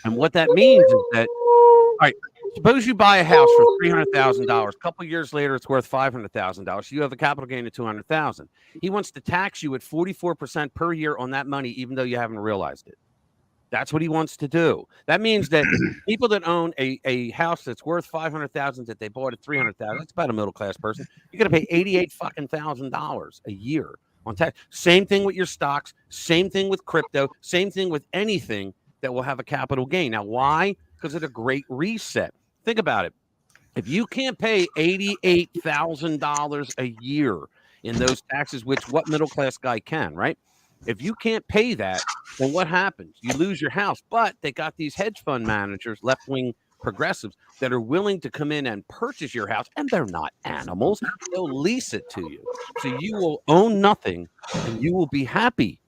And what that means is that, all right, suppose you buy a house for $300,000. A couple years later, it's worth $500,000. You have a capital gain of $200,000. He wants to tax you at 44% per year on that money, even though you haven't realized it. That's what he wants to do. That means that people that own a house that's worth $500,000 that they bought at $300,000, that's about a middle class person. You're gonna pay $88,000 a year on tax. Same thing with your stocks. Same thing with crypto. Same thing with anything that will have a capital gain. Now, why? Because of the Great Reset. Think about it. If you can't pay $88,000 a year in those taxes, which what middle class guy can, right? If you can't pay that, then what happens? You lose your house. But they got these hedge fund managers, left-wing progressives, that are willing to come in and purchase your house, and they're not animals. They'll lease it to you. So you will own nothing, and you will be happy.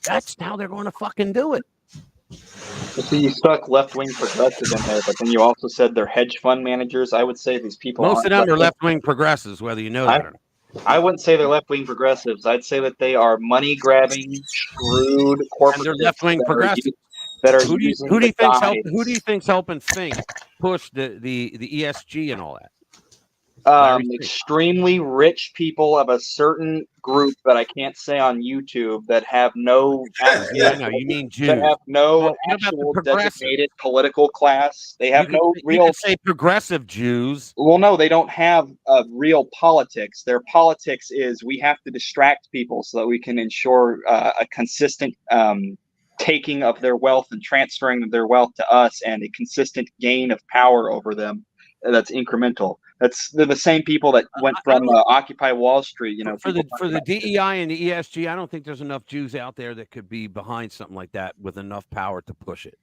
That's how they're going to fucking do it. So you stuck left-wing progressives in there, but then you also said they're hedge fund managers. I would say these people. Most of them are left-wing progressives, whether you know that or not. I wouldn't say they're left-wing progressives. I'd say that they are money-grabbing, shrewd corporate. And they're left-wing progressives. Who do you think's helping Fink push the ESG and all that? Larry Fink. Extremely rich people of a certain group that I can't say on YouTube that have no Yeah, no, you mean Jews. that have no Well, what about the actual progressive? designated political class. They have no You real. could say progressive Jews. Well, no, they don't have real politics. Their politics is we have to distract people so that we can ensure a consistent taking of their wealth and transferring of their wealth to us, and a consistent gain of power over them. That's incremental. They're the same people that went from Occupy Wall Street. You know, for the DEI and the ESG, I don't think there's enough Jews out there that could be behind something like that with enough power to push it.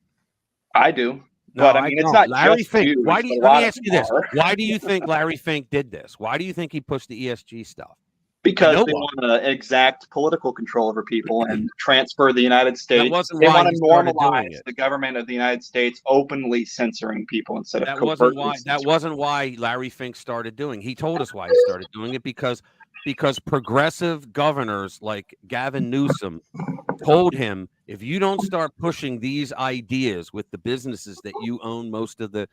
I do. No, but I mean, it's not Larry just Fink. Jews, Why do you, let me ask you this? Why do you think Larry Fink did this? Why do you think he pushed the ESG stuff? Because they want to exact political control over people and transfer the United States. They want to normalize the government of the United States openly censoring people instead of covertly. That wasn't why Larry Fink started doing. He told us why he started doing it because progressive governors like Gavin Newsom told him, if you don't start pushing these ideas with the businesses that you own most of the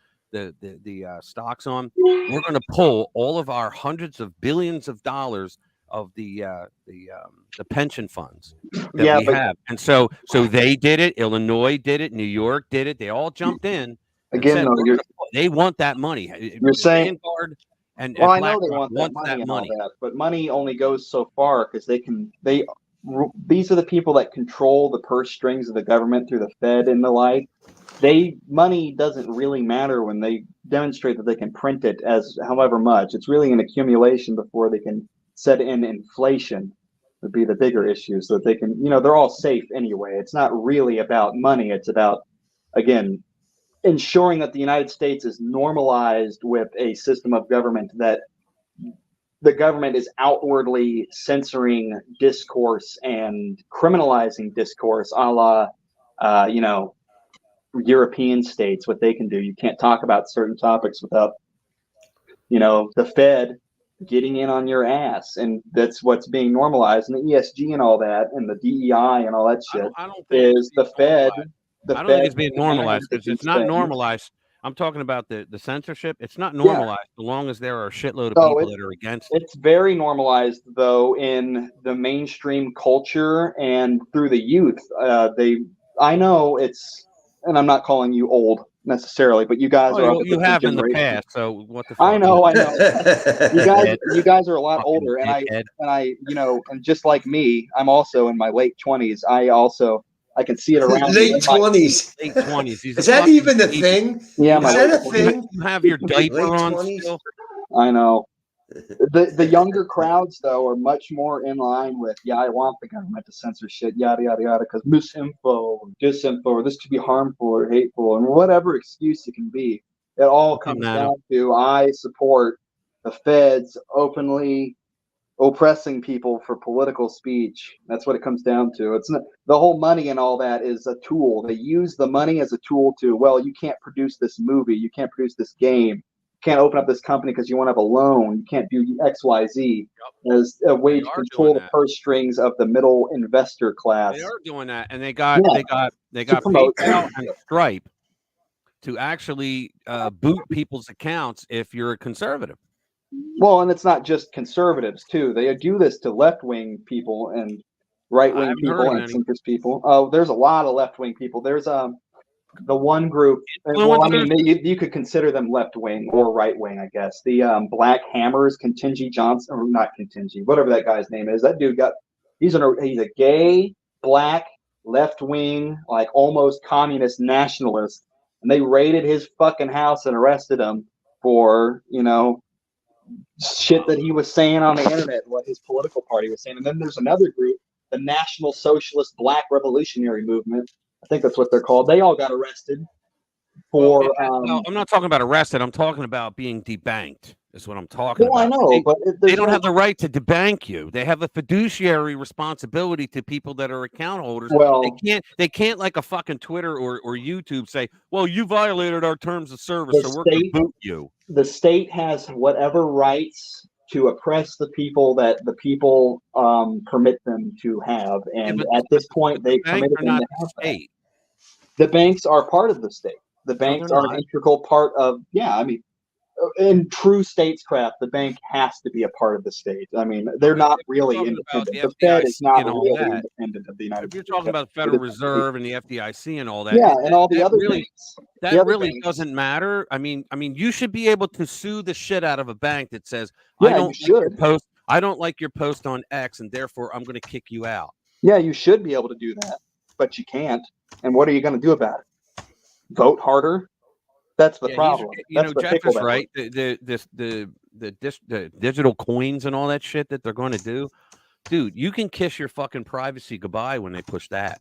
stocks on, we're going to pull all of our hundreds of billions of dollars of the pension funds that we have. And so they did it. Illinois did it. New York did it. They all jumped in. Again, said, they want that money. You're saying, and I know they want that money, but money only goes so far because these are the people that control the purse strings of the government through the Fed and the like. Money doesn't really matter when they demonstrate that they can print it as however much. It's really an accumulation before they can set in inflation would be the bigger issue, so that they can, they're all safe anyway. It's not really about money. It's about, again, ensuring that the United States is normalized with a system of government that the government is outwardly censoring discourse and criminalizing discourse, a la, European states, what they can do. You can't talk about certain topics without, the Fed getting in on your ass, and that's what's being normalized. And the ESG and all that, and the DEI and all that shit I don't think is the Fed. I don't think it's being normalized because it's not normalized. I'm talking about the censorship. It's not normalized as long as there are a shitload of people that are against it. It's very normalized, though, in the mainstream culture and through the youth. I know it's, and I'm not calling you old necessarily, but you guys are. You have in the past, so what the fuck? I know. You guys are a lot older, and I, and just like me, I'm also in my late 20s. I can see it around late 20s. Late 20s. Is that even a thing? Yeah, is that a thing? You have your diaper on still? I know. The younger crowds, though, are much more in line with, I want the government to censor shit, yada, yada, yada, because misinfo or disinfo, or this could be harmful or hateful, and whatever excuse it can be. It all comes down to, I support the feds openly oppressing people for political speech. That's what it comes down to. It's not, the whole money and all that is a tool. They use the money as a tool to, you can't produce this movie, you can't produce this game, can't open up this company because you want to have a loan. You can't do XYZ as a way to control the purse strings of the middle investor class. They are doing that, and they got PayPal and Stripe to actually boot people's accounts if you're a conservative. Well, and it's not just conservatives too. They do this to left-wing people and right-wing people and centrist people. Oh, there's a lot of left-wing people. There's the one group, you could consider them left-wing or right-wing, I guess. The Black Hammers, Ketanji Johnson, or not Ketanji, whatever that guy's name is. That dude he's a gay, black, left-wing, like almost communist nationalist, and they raided his fucking house and arrested him for, shit that he was saying on the internet, what his political party was saying. And then there's another group, the National Socialist Black Revolutionary Movement. I think that's what they're called. They all got arrested for. No, I'm not talking about arrested. I'm talking about being debanked. Is what I'm talking about. I know, but they don't have the right to debank you. They have a fiduciary responsibility to people that are account holders. Well, they can't like a fucking Twitter or YouTube say, "Well, you violated our terms of service, so we're going to boot you." The state has whatever rights to oppress the people that the people permit them to have, and at this point, they permitted them to have that. The banks are part of the state. The banks are an integral part of. in true statescraft, the bank has to be a part of the state. I mean, they're not really talking about independent. the The Fed is FDIC not and all really that. independent of the United If you're States. talking about the Federal Reserve and the FDIC and all that, yeah, and all the that other really, banks. that The other really banks. doesn't matter. I mean, you should be able to sue the shit out of a bank that says, Yeah, I don't you like your should. post. I don't like your post on X, and therefore I'm going to kick you out. Yeah, you should be able to do that, but you can't. And what are you going to do about it? Vote harder? That's the problem. That's the Jeff pickle is that right. The digital coins and all that shit that they're going to do, dude. You can kiss your fucking privacy goodbye when they push that.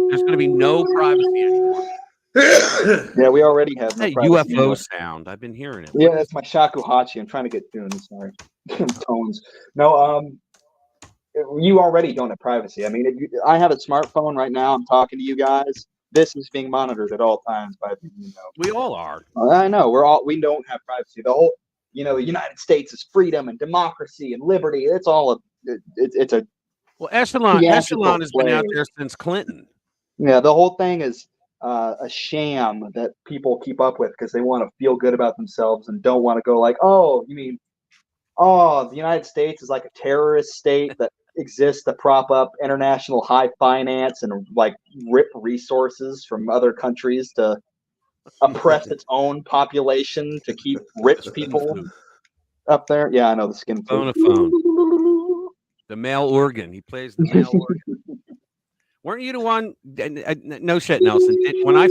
There's going to be no privacy anymore. Yeah, we already have no That privacy UFO anymore. sound. I've been hearing it. Yeah, that's my shakuhachi. I'm trying to get tunes. Sorry, tones. No, you already don't have privacy. I mean, I have a smartphone right now. I'm talking to you guys. This is being monitored at all times by the, We all are. I know we don't have privacy. The whole, the United States is freedom and democracy and liberty. It's all it's a Well, Echelon has been out play. there since Clinton. Yeah, the whole thing is a sham that people keep up with because they want to feel good about themselves and don't want to go like, oh, you mean, the United States is like a terrorist state that exists to prop up international high finance and like rip resources from other countries to oppress its own population to keep rich people up there. Yeah, I know the skin flute. Phonophone. The male organ. He plays the male organ. Weren't you the one? No shit, Nelson. When I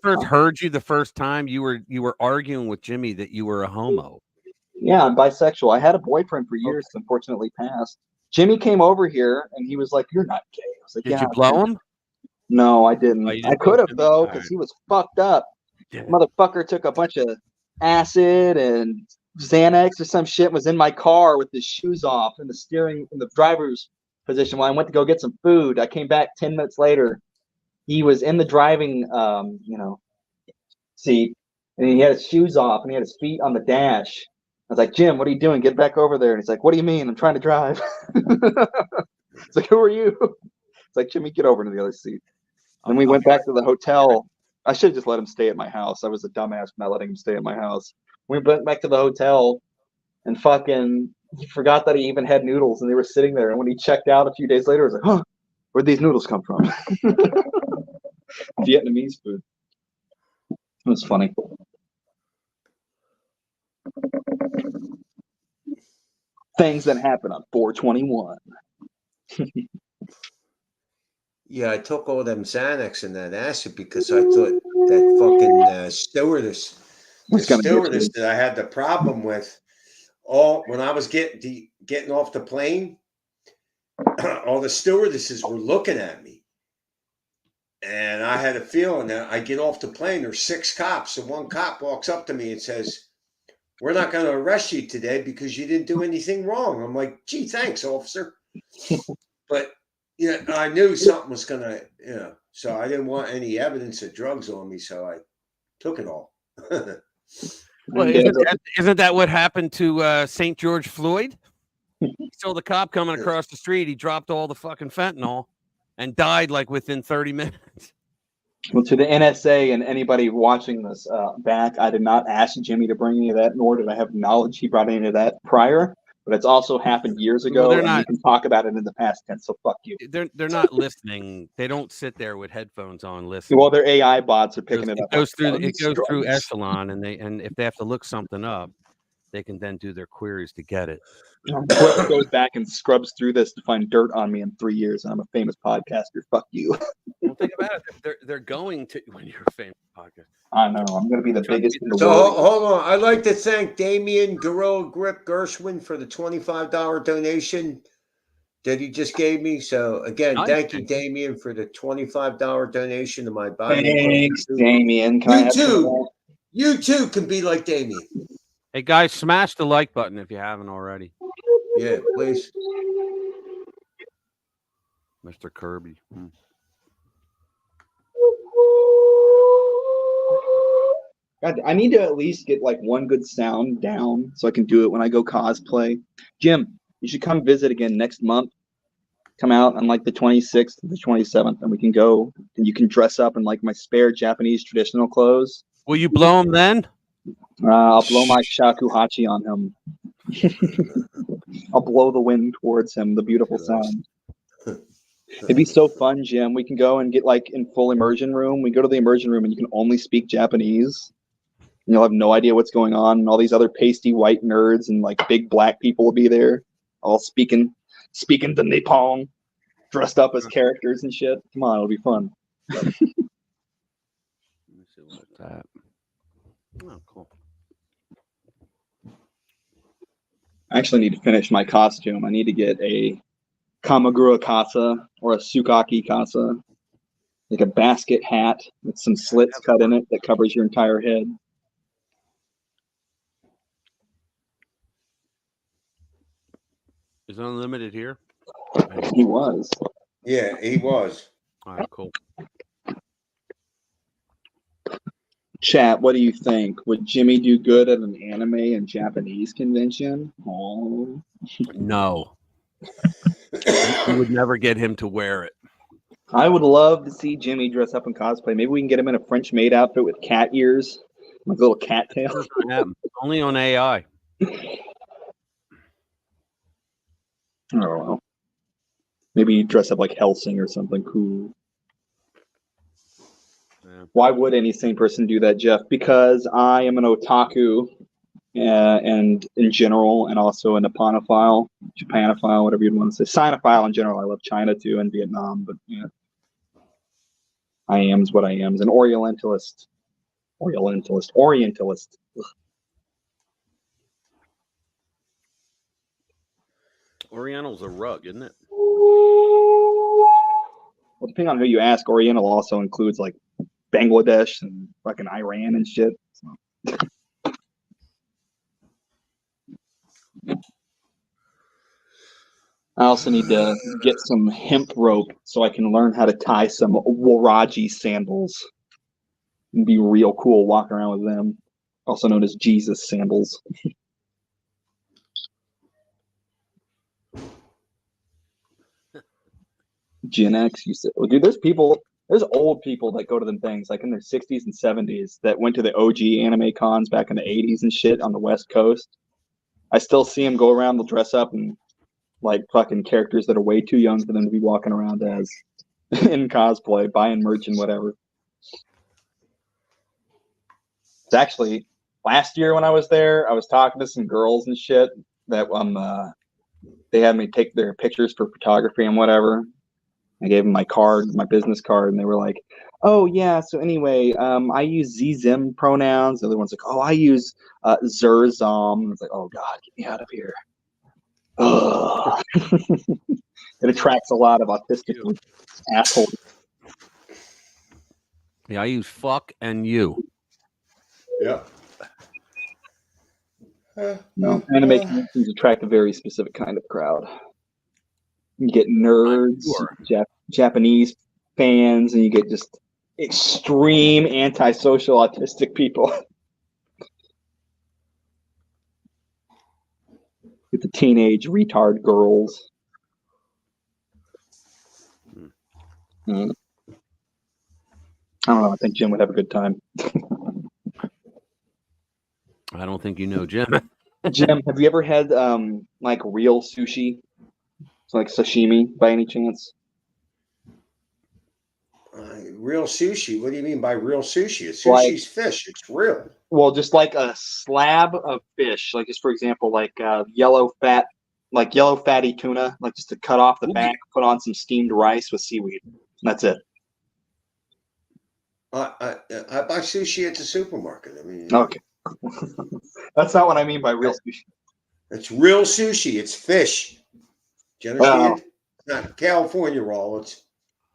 first heard you the first time, you were arguing with Jimmy that you were a homo. Yeah, I'm bisexual. I had a boyfriend for years, unfortunately passed. Jimmy came over here and he was like, "You're not gay." I was like, Did you blow him? No, I didn't. Oh, you didn't I could have blow though, Jimmy? because he was fucked up. Yeah. Motherfucker took a bunch of acid and Xanax or some shit. Was in my car with his shoes off in the driver's position while I went to go get some food. I came back 10 minutes later. He was in the driving, seat, and he had his shoes off and he had his feet on the dash. I was like, "Jim, what are you doing? Get back over there." And he's like, "What do you mean? I'm trying to drive." It's like, "Who are you?" It's like, "Jimmy, get over to the other seat." And we went back to the hotel. I should have just let him stay at my house. I was a dumbass for not letting him stay at my house. We went back to the hotel and fucking he forgot that he even had noodles and they were sitting there. And when he checked out a few days later, he was like, "Huh, where'd these noodles come from?" Vietnamese food. It was funny. Things that happen on 421. Yeah, I took all them Xanax and that acid because I thought that fucking stewardess, that I had the problem with, when I was getting off the plane, all the stewardesses were looking at me, and I had a feeling that I get off the plane. There's 6 cops, and one cop walks up to me and says, "We're not going to arrest you today because you didn't do anything wrong." I'm like, "Gee, thanks, officer." But I knew something was going to, so I didn't want any evidence of drugs on me, so I took it all. Well, isn't that what happened to St. George Floyd? He saw the cop coming across the street. He dropped all the fucking fentanyl and died like within 30 minutes. Well, to the NSA and anybody watching this back, I did not ask Jimmy to bring any of that, nor did I have knowledge he brought any of that prior. But it's also happened years ago, Well, and you can talk about it in the past tense. So fuck you. They're not listening. They don't sit there with headphones on listening. Well, their AI bots are picking it up. It goes through Echelon, and if they have to look something up, they can then do their queries to get it. Quill goes back and scrubs through this to find dirt on me in 3 years, and I'm a famous podcaster. Fuck you. Well, think about it. They're going to when you're a famous podcaster. I know. I'm going to be the biggest in the So world. hold on. I'd like to thank Damien Gorilla Grip Gershwin for the $25 donation that he just gave me. So again, thank you, Damien, for the $25 donation to my body. Thanks, Damien. You too can be like Damien. Hey guys, smash the like button if you haven't already. Yeah, please. Mr. Kirby. God, I need to at least get like one good sound down so I can do it when I go cosplay. Jim, you should come visit again next month. Come out on like the 26th and the 27th, and we can go and you can dress up in like my spare Japanese traditional clothes. Will you blow him then? I'll blow my shakuhachi on him. I'll blow the wind towards him, the beautiful sound. It'd be so fun, Jim. We can go and get like in full immersion room. We go to the immersion room and you can only speak Japanese. And you'll have no idea what's going on. And all these other pasty white nerds and like big black people will be there, all speaking the Nippon, dressed up as characters and shit. Come on, it'll be fun. Let me see what's that. Oh, cool. I actually need to finish my costume. I need to get a Kamagura kasa or a Sukaki kasa, like a basket hat with some slits cut in it that covers your entire head. Is Unlimited here? He was. Yeah, he was. All right, cool. Chat, what do you think? Would Jimmy do good at an anime and Japanese convention? Oh. No. You would never get him to wear it. I would love to see Jimmy dress up in cosplay. Maybe we can get him in a French maid outfit with cat ears, like a little cat tail. Only on AI. I don't know. Maybe dress up like Helsing or something cool. Yeah. Why would any sane person do that, Jeff? Because I am an otaku, and in general, and also a Nippanophile, Japanophile, whatever you'd want to say. Sinophile in general. I love China too and Vietnam, but yeah, I am is what I am. As an Orientalist. Ugh. Oriental's a rug, isn't it? Well, depending on who you ask, Oriental also includes like Bangladesh and fucking Iran and shit. So. I also need to get some hemp rope so I can learn how to tie some Waraji sandals and be real cool walking around with them, also known as Jesus sandals. Gen X, you said, well, dude, there's old people that go to them things like in their 60s and 70s that went to the OG anime cons back in the 80s and shit on the West Coast. I still see them go around, they'll dress up and like fucking characters that are way too young for them to be walking around as in cosplay, buying merch and whatever. It's actually last year when I was there, I was talking to some girls and shit that they had me take their pictures for photography and whatever. I gave them my card, my business card, and they were like, "Oh yeah, so anyway, I use Z-Zim pronouns." The other one's like, "Oh, I use Zerzom." It's like, "Oh God, get me out of here." It attracts a lot of autistic assholes. Yeah, I use fuck and you. Yeah. No, anime conventions attract a very specific kind of crowd. You get nerds, Sure. Japanese fans, and you get just extreme antisocial autistic people. Get the teenage retard girls. I don't know. I think Jim would have a good time. I don't think you know Jim. Jim, have you ever had like real sushi? It's like sashimi by any chance? Real sushi? What do you mean by real sushi? Sushi's Like- fish. It's real. Well, just like a slab of fish, like just for example, like yellow fatty tuna, like just to cut off the back, put on some steamed rice with seaweed. That's it. I buy sushi at the supermarket. I mean, Okay. That's not what I mean by real sushi. it's real sushi. It's fish. Do you understand? It's not California roll. It's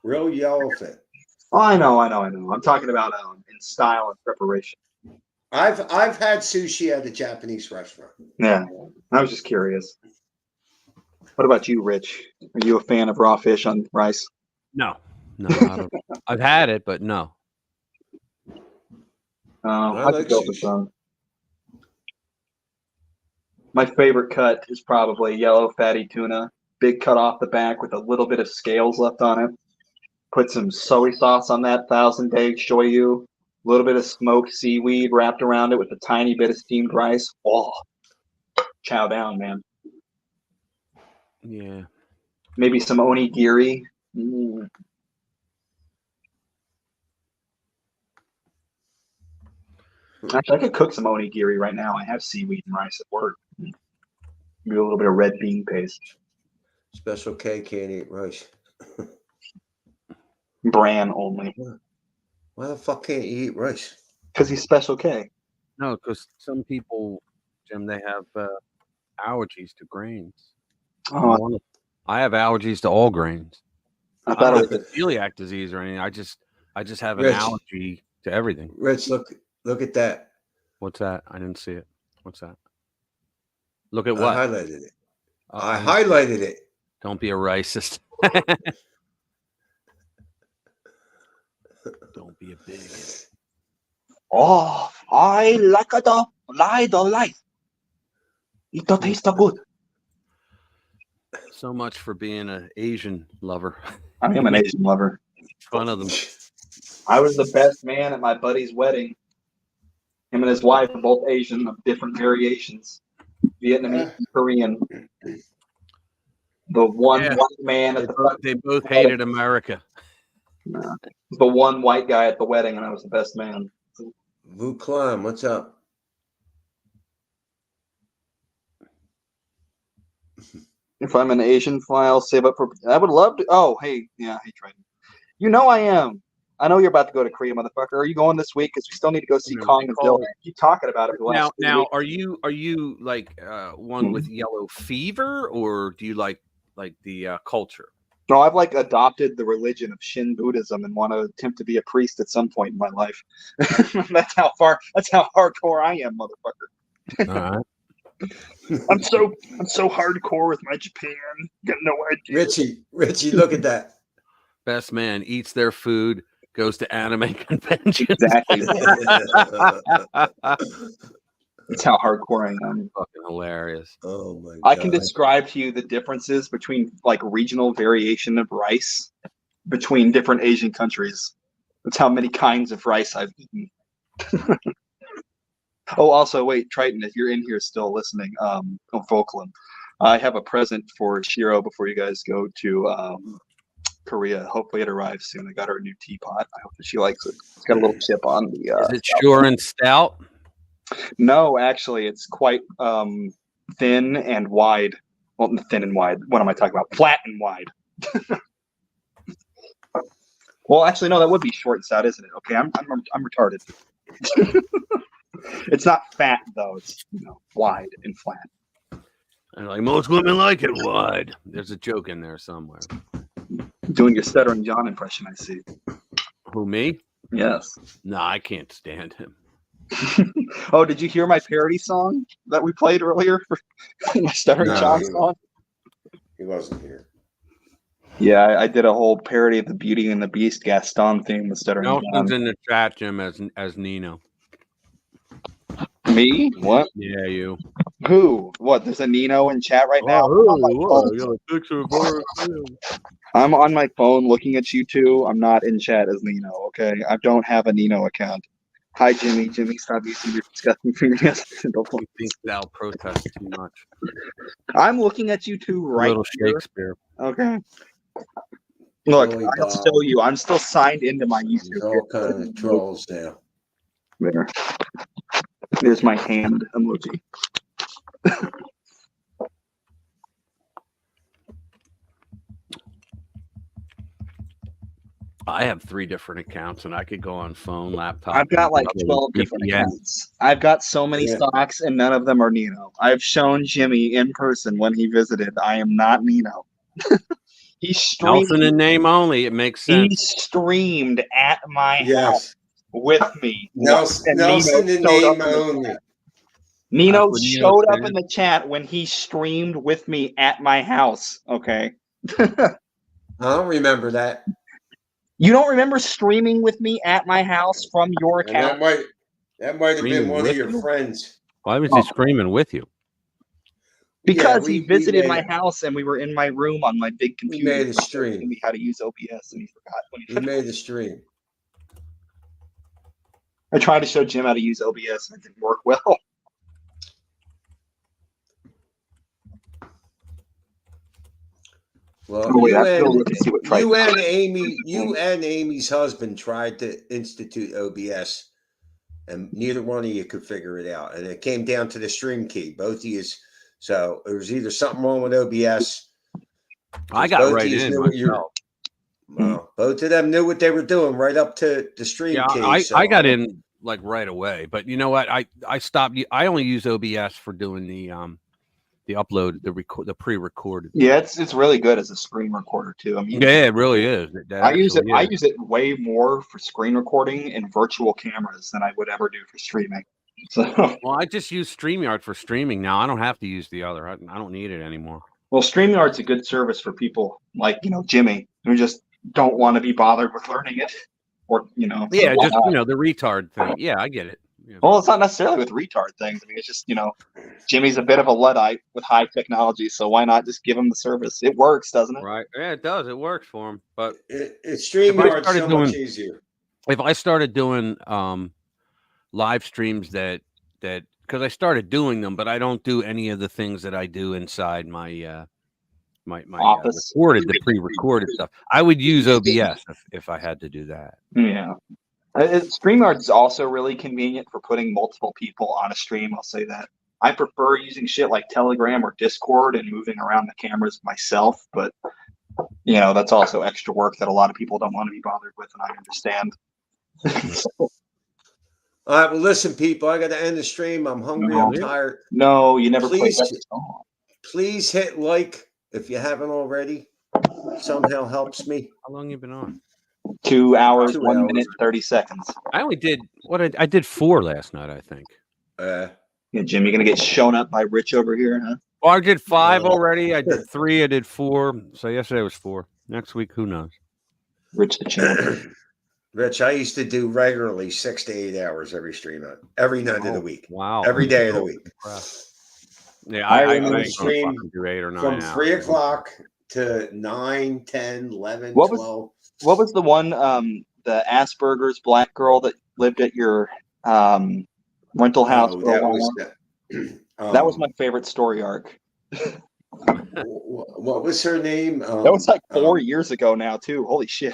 real yellowfin. Oh, I know. I'm talking about in style and preparation. I've had sushi at a Japanese restaurant. Yeah, I was just curious. What about you, Rich? Are you a fan of raw fish on rice? No, not at all. I've had it, but no. I like could go for sushi. some. My favorite cut is probably yellow fatty tuna, big cut off the back with a little bit of scales left on it. Put some soy sauce on that 1000-day shoyu. A little bit of smoked seaweed wrapped around it with a tiny bit of steamed rice. Oh, chow down, man. Yeah. Maybe some onigiri. Mm. Actually, I could cook some onigiri right now. I have seaweed and rice at work. Maybe a little bit of red bean paste. Special K can't eat rice. Bran only. Why the fuck can't you eat rice? Because he's Special K. No, because some people, Jim, they have allergies to grains. Oh, I have allergies to all grains. I I thought don't it have was a celiac disease or anything. I just have an Rich. allergy to everything. Rich, look at that. What's that? I didn't see it. What's that? Look at I what? highlighted it. I Uh-oh. highlighted it. Don't be a racist. Don't be a bigot. Oh, I like the life. It tastes good. So much for being an Asian lover. I am an Asian lover. Fun of them. I was the best man at my buddy's wedding. Him and his wife are both Asian of different variations. Vietnamese and Korean. The one Yeah. white man at They both hated America. the one white guy at the wedding, and I was the best man. Vu Climb, what's up? If I'm an Asian file, save up for. I would love to. Oh, hey, yeah, hey, Triton. You know I am. I know you're about to go to Korea, motherfucker. Are you going this week? Because we still need to go see No, Kong they and call Bill. Keep talking about it. For the last 3 Now, weeks. are you like one with yellow fever, or do you like the culture? No, I've like adopted the religion of Shin Buddhism and want to attempt to be a priest at some point in my life. That's how hardcore I am, motherfucker. All right. I'm so hardcore with my Japan. Got no idea. Richie, look at that. Best man eats their food, goes to anime conventions. Exactly. That's how hardcore I am. Fucking hilarious. Oh my god. I can describe to you the differences between like regional variation of rice between different Asian countries. That's how many kinds of rice I've eaten. Oh, also, wait, Triton, if you're in here still listening, Volklin, I have a present for Shiro before you guys go to Korea. Hopefully it arrives soon. I got her a new teapot. I hope that she likes it. It's got a little chip on the... Is it Sure and Stout? No, actually, it's quite thin and wide. Well, thin and wide. What am I talking about? Flat and wide. Well, actually, no, that would be short and stout, isn't it? Okay, I'm retarded. It's not fat though. It's wide and flat. And like most women like it wide. There's a joke in there somewhere. Doing your stuttering John impression, I see. Who, me? Yes. No, I can't stand him. Oh, did you hear my parody song that we played earlier? My stuttering No, John he song. He wasn't here. Yeah, I did a whole parody of the Beauty and the Beast Gaston theme with stuttering Nelson's John. in the chat, Jim, as Nino. Me? What? Yeah, you. Who? What? There's a Nino in chat right now. I'm on my phone looking at you two. I'm not in chat as Nino, okay? I don't have a Nino account. Hi, Jimmy. Jimmy, stop using your disgusting fingernails. He thinks I'll protest too much. I'm looking at you two right Little here. Shakespeare. Okay. Look, Holy I'll dog. show you. I'm still signed into my There's YouTube. all kind of trolls now. There. There's my hand emoji. I have 3 different accounts, and I could go on phone, laptop. I've got like other 12 different VPN. accounts. I've got so many Yeah. stocks, and none of them are Nino. I've shown Jimmy in person when he visited. I am not Nino. He streamed. Nelson in name only. It makes He sense. streamed at my house Yes. with me. Nelson And in Nino showed up name in the only. chat. Nino That's what Nino showed up said. in the chat when he streamed with me at my house. Okay. I don't remember that. You don't remember streaming with me at my house from your And that account? might have been Streaming one of with your you? friends. Why was he screaming with you? Because Yeah, he we visited made my it. house and we were in my room on my big computer. made a stream. Telling me how to use OBS and he forgot when He made a stream. I tried to show Jim how to use OBS and it didn't work well. Well, Oh, wait, you I have to go and look and see what Triton you and does. Amy, you and Amy's husband tried to institute OBS, and neither one of you could figure it out. And it came down to the stream key. Both of you. So there was either something wrong with OBS. I got both right of yous in knew what myself. Well, both of them knew what they were doing right up to the stream Yeah, key. I got in like right away. But you know what? I stopped. I only use OBS for doing the upload, the pre-recorded. Yeah, it's really good as a screen recorder too. I mean, Yeah, it really is. I use it way more for screen recording and virtual cameras than I would ever do for streaming. So, Well, I just use StreamYard for streaming now. I don't have to use the other. I don't need it anymore. well, StreamYard's a good service for people like Jimmy who just don't want to be bothered with learning it, or Yeah, just the retard thing. Yeah, I get it. Yeah. Well, it's not necessarily with retard things. I mean, it's just Jimmy's a bit of a Luddite with high technology, so why not just give him the service? It works, doesn't it? Right. Yeah, it does. It works for him. But it's StreamYard so much easier. If I started doing live streams that because I started doing them, but I don't do any of the things that I do inside my my office, the pre-recorded stuff. I would use OBS if I had to do that. Yeah. StreamYard is also really convenient for putting multiple people on a stream. I'll say that. I prefer using shit like Telegram or Discord and moving around the cameras myself, but that's also extra work that a lot of people don't want to be bothered with, and I understand. All right, well, listen, people, I got to end the stream. I'm hungry. I'm tired. No, you never played that song. Please hit like if you haven't already. Somehow helps me. How long you been on? 2 hours, 1 minute, 30 seconds. I only did I did 4 last night, I think. Yeah, Jim, you're gonna get shown up by Rich over here, huh? Well, I did 5 already. I did 3. I did 4. So yesterday was 4. Next week, who knows? Rich the champ. Rich, I used to do regularly 6 to 8 hours every stream, every night of the week. Wow. Every day of the week. Yeah, I stream do 8 or 9 from hours. 3 o'clock to 9, 10, 11, What 12. What was the one, the Asperger's black girl that lived at your rental house for a while? That was my favorite story arc. What was her name? That was like 4 years ago now, too. Holy shit.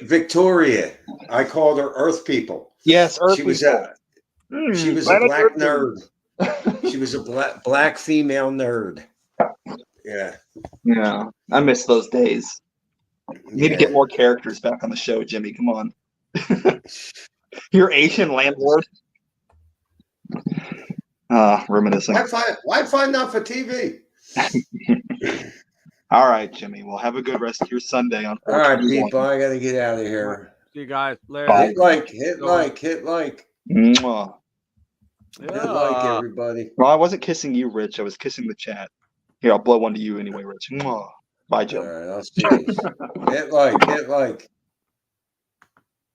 Victoria. I called her Earth People. Yes, Earth She People. She was a black nerd. She was a black female nerd. Yeah. Yeah. I miss those days. Need to get more characters back on the show, Jimmy. Come on. Your Asian landlord. Reminiscing. Wi-Fi not for TV. All right, Jimmy. Well, have a good rest of your Sunday. All right, people. I got to get out of here. See you guys later. Hit like. Mwah. Hit like, everybody. Well, I wasn't kissing you, Rich. I was kissing the chat. Here, I'll blow one to you anyway, Rich. Mwah. Bye, Joe. All right, I'll see you. Hit like.